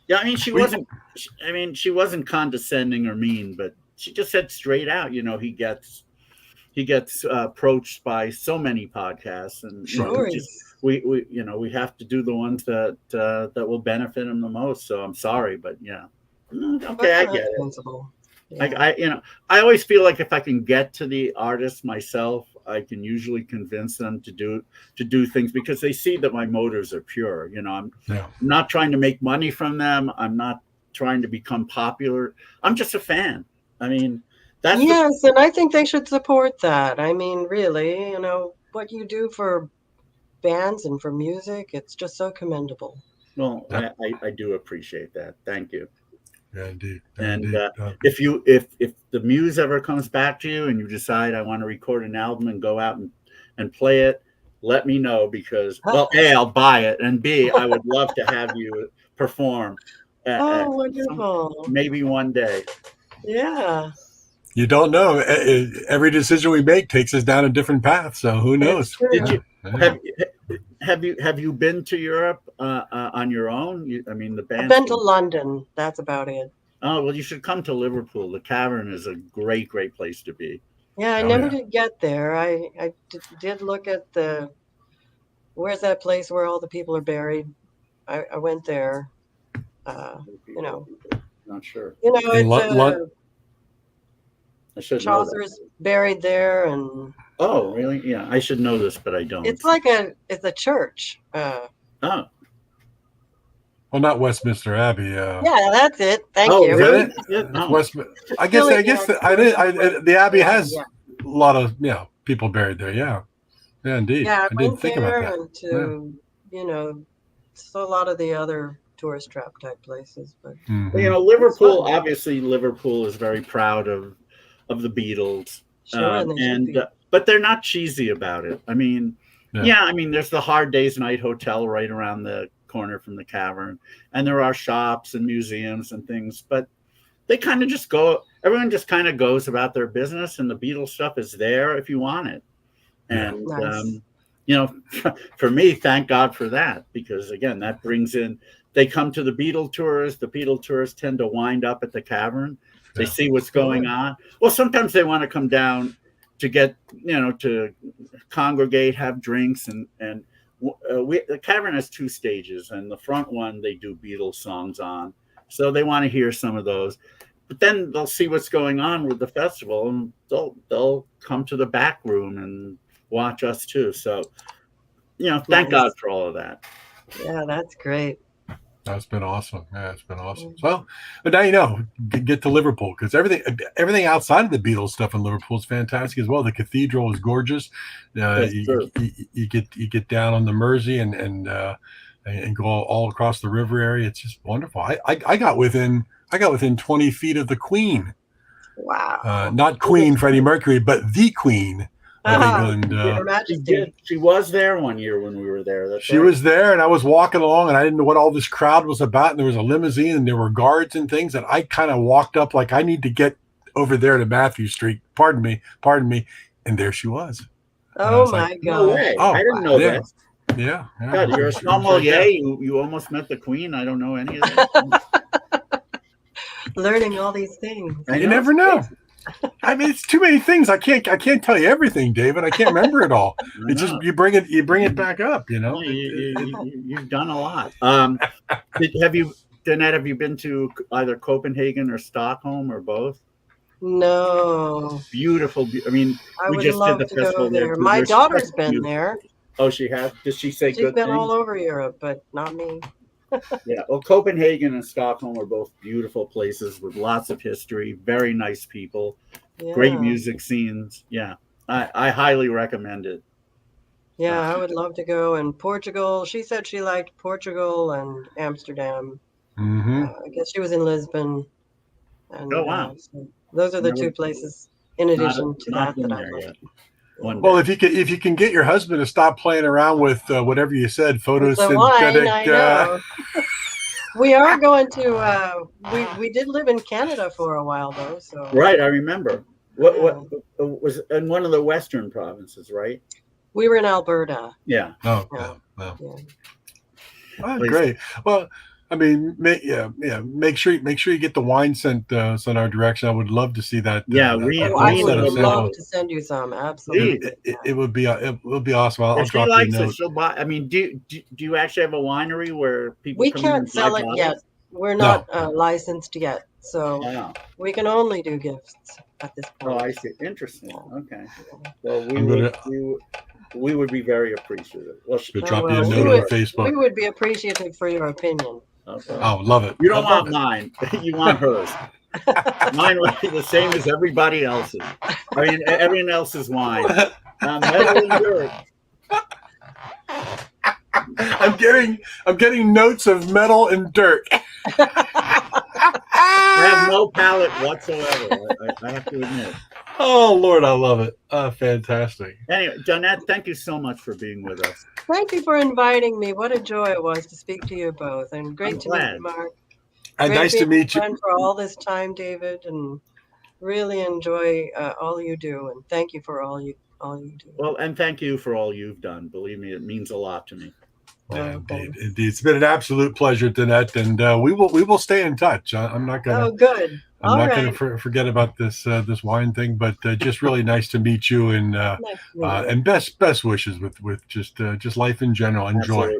Yeah, I mean, she wasn't condescending or mean, but she just said straight out, he gets approached by so many podcasts, and Sure. we have to do the ones that will benefit him the most. So I'm sorry, but yeah, okay, I get it. Sensible. Yeah. I always feel like if I can get to the artist myself, I can usually convince them to do things, because they see that my motives are pure. I'm not trying to make money from them. I'm not trying to become popular. I'm just a fan. I mean, yes, and I think they should support that. I mean, really, what you do for bands and for music, it's just so commendable. Well, I do appreciate that. Thank you. Yeah, indeed. And indeed. if the muse ever comes back to you and you decide I want to record an album and go out and play it, let me know, because, well, A, I'll buy it, and B, I would love to have you perform. Wonderful. Maybe one day. Yeah. You don't know. Every decision we make takes us down a different path. So who knows? Have you been to Europe on your own? The band. I've been to London. That's about it. Oh, well, you should come to Liverpool. The Cavern is a great, great place to be. Yeah, I never did get there. I did look at where's that place where all the people are buried? I went there. Not sure. It's Chaucer's buried there, and oh, really? Yeah, I should know this, but I don't. It's like it's a church. Oh. Well, not Westminster Abbey. Yeah, that's it. Thank you. Is that it? I guess the Abbey has a lot of people buried there. Yeah, indeed. Yeah, I didn't think about that. And to so a lot of the other tourist trap type places, but Liverpool. Obviously, Liverpool is very proud of the Beatles, sure, but they're not cheesy about it. I mean, there's the Hard Day's Night Hotel right around the corner from the Cavern, and there are shops and museums and things, but they kind of just go. Everyone just kind of goes about their business, and the Beatles stuff is there if you want it. And Nice. you know, for me, thank God for that, because again, that brings in. They come to the Beatle tours. The Beatle tours tend to wind up at the Cavern. They see what's going on. Well, sometimes they want to come down to get, to congregate, have drinks, and the Cavern has 2 stages, and the front one they do Beatles songs on, so they want to hear some of those. But then they'll see what's going on with the festival, and they'll come to the back room and watch us too. So, thank God for all of that. Yeah, that's great. That's been awesome. Yeah, it's been awesome. So, but now get to Liverpool, because everything outside of the Beatles stuff in Liverpool is fantastic as well. The cathedral is gorgeous. You get down on the Mersey and go all across the river area. It's just wonderful. I got within 20 feet of the Queen. Wow. Not Queen Freddie Mercury, but the Queen of England. Her Majesty. She was there one year when we were there. She was there, and I was walking along, and I didn't know what all this crowd was about. And there was a limousine, and there were guards and things. And I kind of walked up like, I need to get over there to Matthew Street. Pardon me. And there she was. Oh my God! No way. I didn't know that. Yeah. God, you're a sommelier. You almost met the Queen. I don't know any of that. Learning all these things. You never know. I mean, it's too many things. I can't tell you everything, David. I can't remember it all. It's just you bring it back up. You've done a lot. Donnette, have you been to either Copenhagen or Stockholm or both? No. Beautiful. I mean, we just did the festival there. My daughter's been there. Oh, she has? Did she say good things? She's been all over Europe, but not me. Yeah, well, Copenhagen and Stockholm are both beautiful places with lots of history, very nice people, great music scenes. Yeah, I highly recommend it. Yeah, I would love to go. And Portugal, she said she liked Portugal and Amsterdam. Mm-hmm. I guess she was in Lisbon. And, oh, wow. So those are the 2 places in addition to that I like. Well, if you can get your husband to stop playing around with whatever you said, photosynthetic. I know. We are going to. We did live in Canada for a while though. So right, I remember. What was in one of the western provinces, right? We were in Alberta. Yeah. Oh, yeah. Oh, great. Well, I mean, make sure you get the wine sent our direction. I would love to see that. I would love to send you some. Absolutely, it would be awesome. I'll if drop she likes you a note. She'll buy. I mean, do you actually have a winery where people? We can't sell it yet. We're not licensed yet, so we can only do gifts at this point. Oh, I see. Interesting. Okay. Well, we would be very appreciate Well, drop you a note on Facebook. We would be appreciative for your opinion. Okay. Oh, love it. You don't want mine. You want hers. Mine would be the same as everybody else's. I mean, everyone else's wine. I'm getting notes of metal and dirt. I have no palate whatsoever. I have to admit. Oh, Lord, I love it. Fantastic. Anyway, Donnette, thank you so much for being with us. Thank you for inviting me. What a joy it was to speak to you both. And great to meet you, Mark. And nice to meet you. For all this time, David, and really enjoy all you do. And thank you for all you do. Well, and thank you for all you've done. Believe me, it means a lot to me. Yeah, indeed. It's been an absolute pleasure, Donnette, and we will stay in touch. I'm not gonna. Oh, good. I'm not going to forget about this wine thing, but just really nice to meet you, and best wishes with just life in general. Enjoy,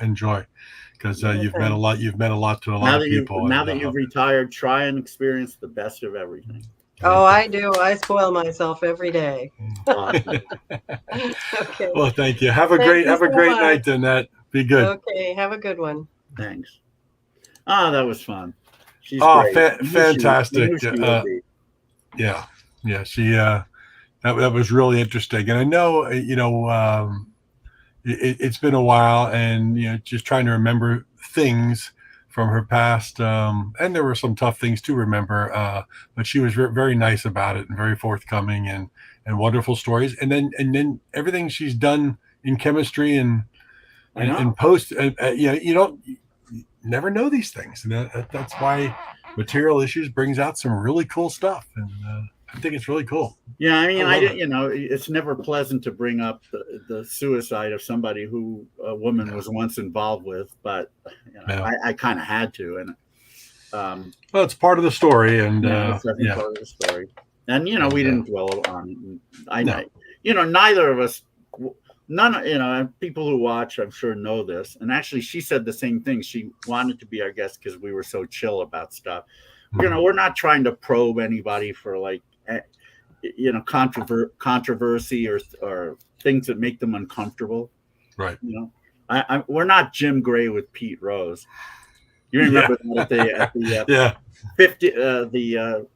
enjoy, because you've meant a lot. You've meant a lot to a lot of people. Now that you've retired, try and experience the best of everything. Oh, I do. I spoil myself every day. Awesome. Okay. Well, thank you. Have a great night, Donnette. Be good. Okay. Have a good one. Thanks. That was fun. She's great. Fantastic. Yeah. She that was really interesting. And I know, it's been a while, and just trying to remember things from her past. And there were some tough things to remember. But she was very nice about it and very forthcoming and wonderful stories. And then everything she's done in chemistry and post. You never know these things, and that's why Material Issues brings out some really cool stuff, and I think it's really cool. Yeah, I mean, it's never pleasant to bring up the suicide of somebody who a woman was once involved with, but I kind of had to, and well, it's part of the story, and it's definitely part of the story. And we didn't dwell on. Neither of us. None. People who watch, I'm sure, know this. And actually, she said the same thing. She wanted to be our guest because we were so chill about stuff. We're not trying to probe anybody for controversy or things that make them uncomfortable. Right. We're not Jim Gray with Pete Rose. You remember that at the 50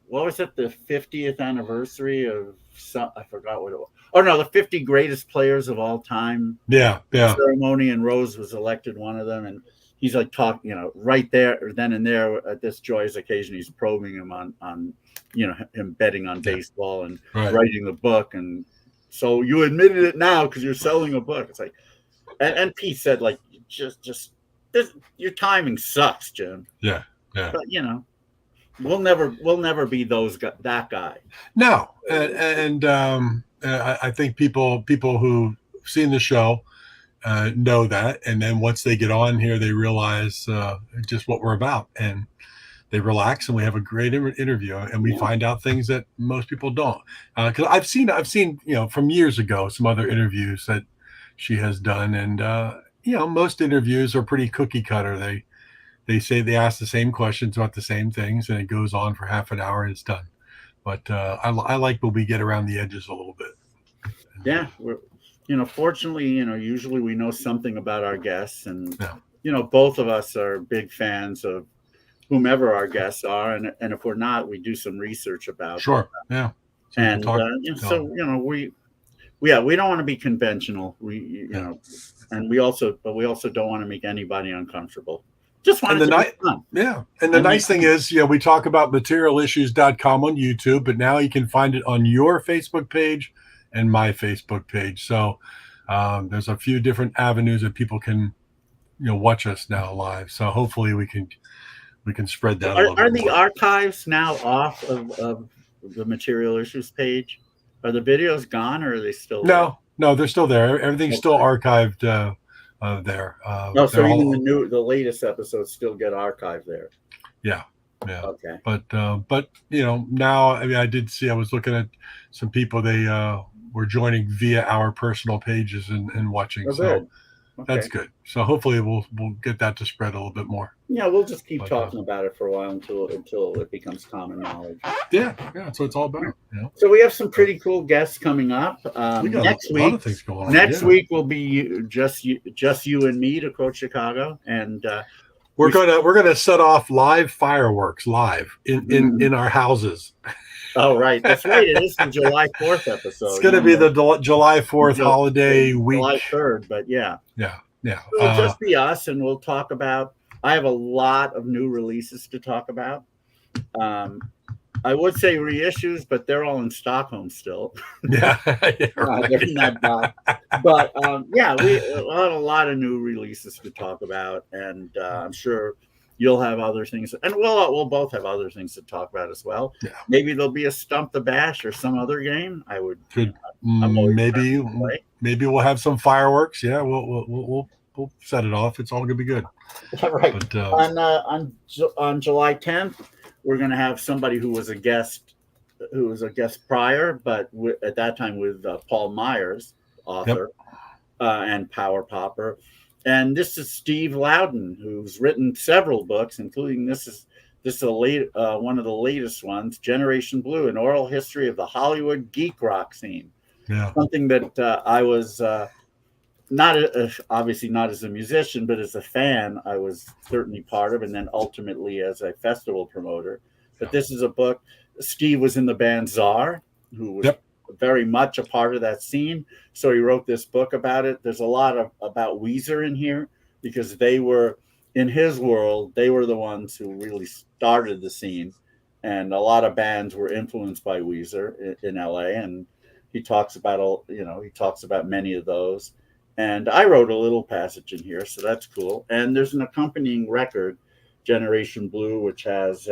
what was it, the 50th anniversary of I forgot what it was. Oh no, the 50 greatest players of all time. Yeah. Ceremony, and Rose was elected one of them, and he's like talking, right there, then and there at this joyous occasion, he's probing him on him betting on baseball and writing the book, and so you admitted it now because you're selling a book. It's like, and Pete said just your timing sucks, Jim. Yeah. But we'll never be that guy. No, and I think people who've seen the show know that, and then once they get on here, they realize just what we're about, and they relax, and we have a great interview, and we find out things that most people don't. Because I've seen from years ago some other interviews that she has done, and most interviews are pretty cookie cutter. They say they ask the same questions about the same things, and it goes on for half an hour and it's done. But I like when we get around the edges a little bit. Yeah, fortunately, usually we know something about our guests, and both of us are big fans of whomever our guests are, and if we're not, we do some research about. Sure, yeah. So and we don't want to be conventional. And we also don't want to make anybody uncomfortable. Just want to be fun. Yeah. And the nice thing is, we talk about materialissues.com on YouTube, but now you can find it on your Facebook page and my Facebook page. So there's a few different avenues that people can, watch us now live. So hopefully we can spread that. Are the archives now off of the Material Issues page? Are the videos gone, or are they still there? No, they're still there. Everything's still archived there. So even the latest episodes still get archived there. Yeah. Okay. But now, I did see, I was looking at some people, they were joining via our personal pages and watching. Good. That's good. So hopefully we'll get that to spread a little bit more. Yeah, we'll just keep talking about it for a while until it becomes common knowledge. Yeah, that's what it's all about. So we have some pretty cool guests coming up. We got next a week. lot of things going on. Next week will be just you and me to Coach Chicago, and we're gonna set off live fireworks in our houses. Oh, right. That's right. It is the July 4th episode. It's going to be the July 4th holiday week. July 3rd, but yeah. Yeah. It'll just be us, and we'll talk about – I have a lot of new releases to talk about. I would say reissues, but they're all in Stockholm still. Yeah. Right. They're not bad. But, we have a lot of new releases to talk about, and I'm sure – you'll have other things, and we'll both have other things to talk about as well. Yeah. Maybe there'll be a Stump the Bash or some other game. Maybe we'll have some fireworks. Yeah, we'll set it off. It's all gonna be good. Right. But, on July 10th, we're gonna have somebody who was a guest prior, but at that time with Paul Myers, author and Power Popper. And this is Steve Loudon, who's written several books, including this is one of the latest ones, Generation Blue, an oral history of the Hollywood geek rock scene. Yeah. Something that I was obviously not as a musician, but as a fan, I was certainly part of, and then ultimately as a festival promoter. But this is a book. Steve was in the band Czar, who was very much a part of that scene. So he wrote this book about it. There's a lot about Weezer in here, because they were, in his world, they were the ones who really started the scene. And a lot of bands were influenced by Weezer in LA. And he talks about many of those. And I wrote a little passage in here, so that's cool. And there's an accompanying record Generation Blue, which has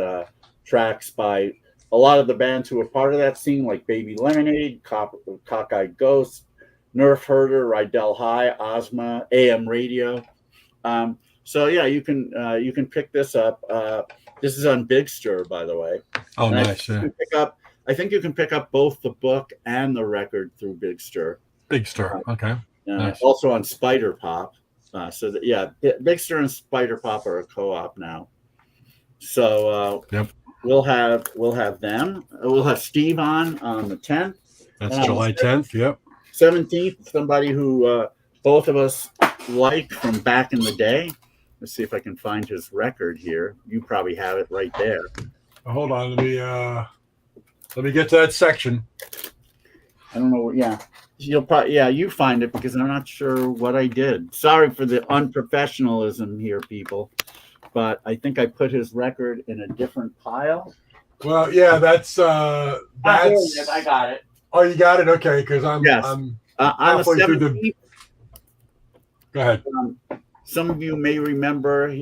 tracks by a lot of the bands who were part of that scene, like Baby Lemonade, Cockeyed Ghost, Nerf Herder, Rydell High, Ozma, AM Radio. So yeah, you can pick this up. This is on Big Stir, by the way. Oh, And nice. I think you can pick up both the book and the record through Big Stir. Big Stir. Okay. Nice. Also on Spider Pop. So that, yeah, Big Stir and Spider Pop are a co-op now. So yep. We'll have them. We'll have Steve on the 10th. That's July 10th. Yep. 17th. Somebody who both of us like from back in the day. Let's see if I can find his record here. You probably have it right there. Hold on. Let me get to that section. I don't know. Yeah, you'll probably you find it because I'm not sure what I did. Sorry for the unprofessionalism here, people. But I think I put his record in a different pile. Well, yeah, that's. I got it. Oh, you got it. Okay, because I'm halfway through the. Go ahead. Some of you may remember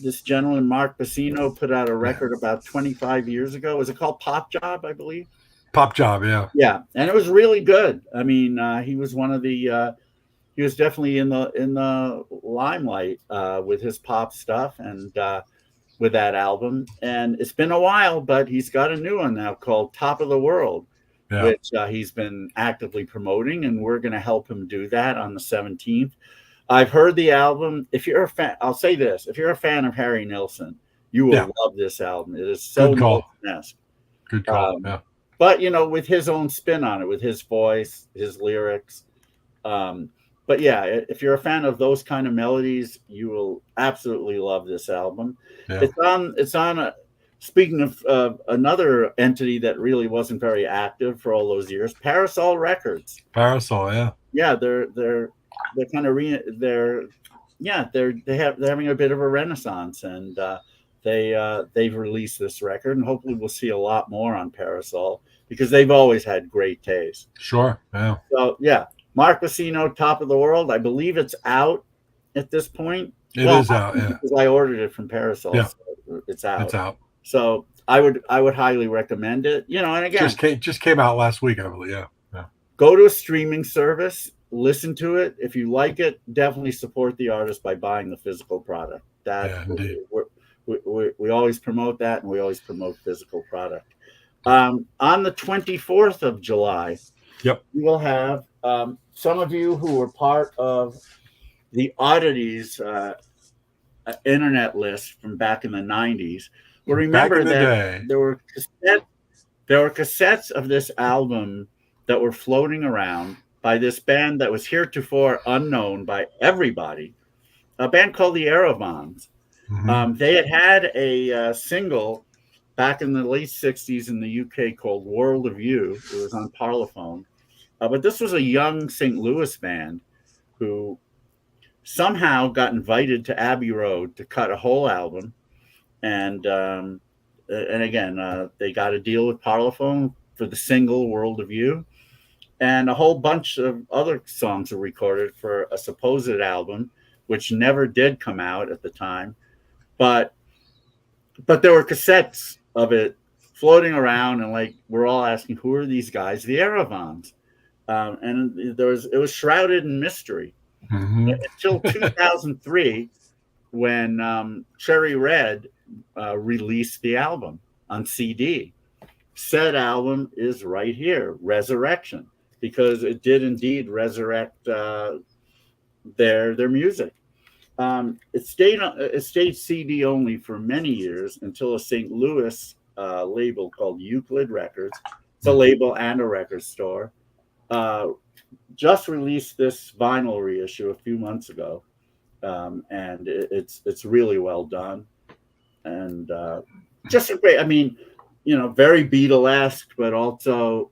this gentleman, Mark Bassino, put out a record about 25 years ago. Was it called Pop Job, I believe? Pop Job, yeah. Yeah, and it was really good. I mean, he was one of the. He was definitely in the limelight with his pop stuff and with that album. And it's been a while, but he's got a new one now called Top of the World, which he's been actively promoting, and we're going to help him do that on the 17th. I've heard the album. If you're a fan, I'll say this: if you're a fan of Harry Nilsson, you will love this album. It is so Nilsson-esque. Good call. But with his own spin on it, with his voice, his lyrics. But yeah, if you're a fan of those kind of melodies, you will absolutely love this album. Yeah. It's on. Speaking of another entity that really wasn't very active for all those years, Parasol Records. Parasol, yeah. Yeah, they're kind of they're having a bit of a renaissance, and they've released this record, and hopefully we'll see a lot more on Parasol because they've always had great taste. Sure. Yeah. So yeah. Mark Bassino, Top of the World. I believe it's out at this point. It is out, yeah. Because I ordered it from Parasol. Yeah. So it's out. It's out. So I would highly recommend it. And again, just came out last week, I believe. Yeah. Go to a streaming service, listen to it. If you like it, definitely support the artist by buying the physical product. Indeed. We always promote that, and we always promote physical product. On the 24th of July, yep, we will have some of you who were part of the Oddities internet list from back in the 90s will remember that there were cassettes of this album that were floating around by this band that was heretofore unknown by everybody, a band called the Aerovons. Mm-hmm. They had a single back in the late 60s in the UK called World of You. It was on Parlophone. But this was a young St. Louis band who somehow got invited to Abbey Road to cut a whole album. And again, they got a deal with Parlophone for the single World of You. And a whole bunch of other songs were recorded for a supposed album, which never did come out at the time. But there were cassettes of it floating around, and we're all asking, who are these guys? The Aerovons. And it was shrouded in mystery until 2003, when Cherry Red released the album on CD. Said album is right here, Resurrection, because it did indeed resurrect their music. It stayed CD only for many years until a St. Louis label called Euclid Records, it's a label and a record store, just released this vinyl reissue a few months ago, and it's really well done, and just a great. I mean, very Beatlesque, but also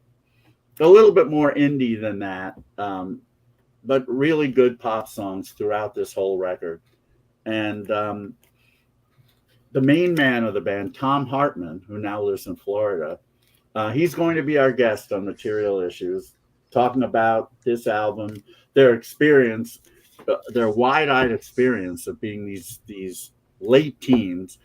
a little bit more indie than that. But really good pop songs throughout this whole record. And the main man of the band, Tom Hartman, who now lives in Florida, he's going to be our guest on Material Issues, talking about this album, their experience, their wide-eyed experience of being these late teens,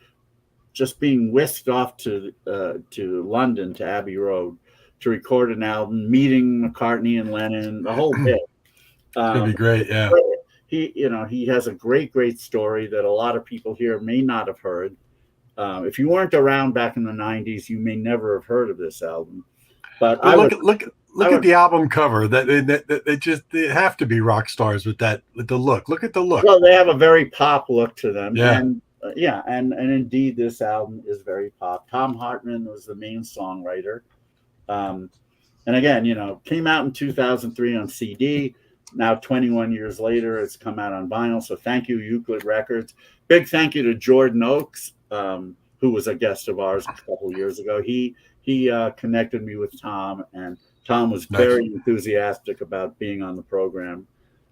just being whisked off to London, to Abbey Road, to record an album, meeting McCartney and Lennon, the whole bit. It's gonna be great. Yeah. He has a great story that a lot of people here may not have heard. If you weren't around back in the 90s, you may never have heard of this album. But look at the album cover. They have to be rock stars with the look. Look at the look. Well, they have a very pop look to them. Yeah. And indeed, this album is very pop. Tom Hartman was the main songwriter. And again, came out in 2003 on CD. Now, 21 years later, it's come out on vinyl. So thank you, Euclid Records. Big thank you to Jordan Oakes, who was a guest of ours a couple of years ago. He connected me with Tom, and Tom was very enthusiastic about being on the program.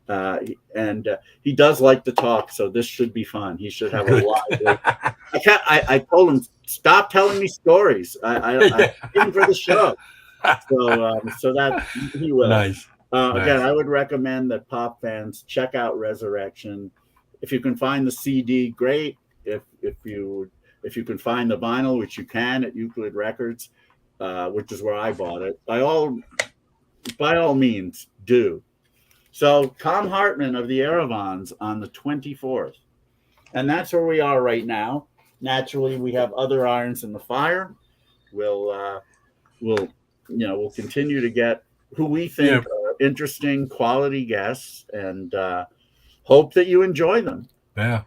And he does like to talk, so this should be fun. He should have a live. I told him, stop telling me stories. I'm in for the show. So that he will. Nice. Again, I would recommend that pop fans check out Resurrection. If you can find the CD, great. If you can find the vinyl, which you can at Euclid Records, which is where I bought it, by all means, do. So Tom Hartman of the Eravons on the 24th, and that's where we are right now. Naturally, we have other irons in the fire. We'll continue to get who we think are interesting, quality guests, and hope that you enjoy them. Yeah,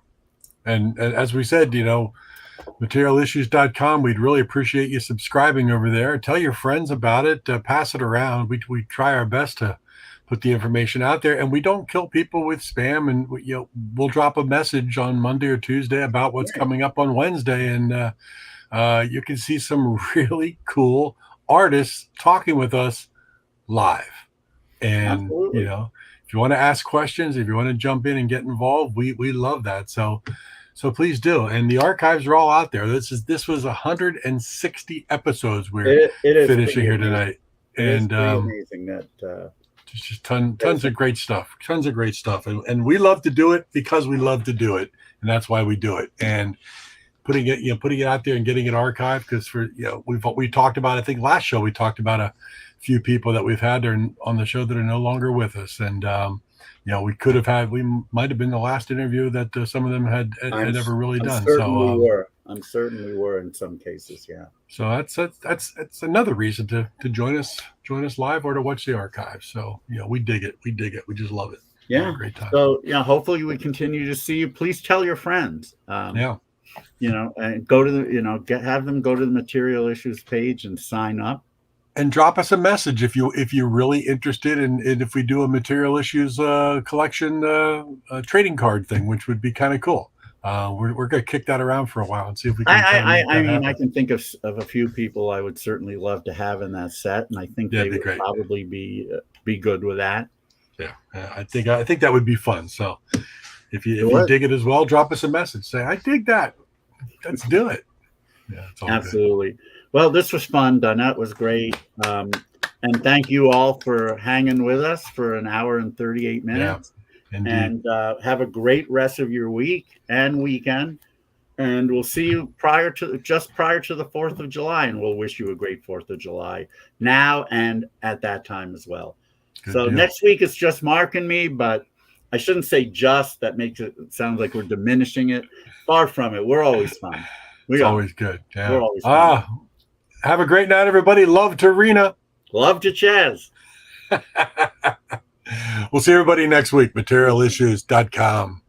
and as we said, materialissues.com, we'd really appreciate you subscribing over there. Tell your friends about it. Pass it around. We try our best to put the information out there, and we don't kill people with spam. And we'll drop a message on Monday or Tuesday about what's coming up on Wednesday, and you can see some really cool artists talking with us live. And Absolutely. If you want to ask questions, if you want to jump in and get involved, we love that. So please do. And the archives are all out there. This was 160 episodes we're finishing here tonight. And amazing that just tons of great stuff. And we love to do it because we love to do it. And that's why we do it. And putting it out there and getting it archived, because we talked about, I think last show we talked about a few people that we've had on the show that are no longer with us. And we might have been the last interview that some of them had ever really done. I'm certain we were in some cases. Yeah. So that's another reason to join us live or to watch the archives. So we dig it. We just love it. Yeah. Great time. So hopefully we continue to see you. Please tell your friends. And go to have them go to the Material Issues page and sign up. And drop us a message if you're really interested in if we do a Material Issues collection trading card thing, which would be kind of cool. We're going to kick that around for a while and see if we can. I can think of a few people I would certainly love to have in that set, and I think they would probably be good with that. Yeah, I think that would be fun. So if you dig it as well, drop us a message. Say, I dig that. Let's do it. Yeah, it's all absolutely. Good. Well, this was fun. Donnette was great. And thank you all for hanging with us for an hour and 38 minutes. Yeah, and have a great rest of your week and weekend. And we'll see you just prior to the 4th of July. And we'll wish you a great 4th of July now and at that time as well. Good deal. Next week, it's just Mark and me, but I shouldn't say just. That makes it sound like we're diminishing it. Far from it. We're always fun. It's always good. Yeah. We're always fun. Have a great night, everybody. Love to Rena. Love to Chaz. We'll see everybody next week. Materialissues.com.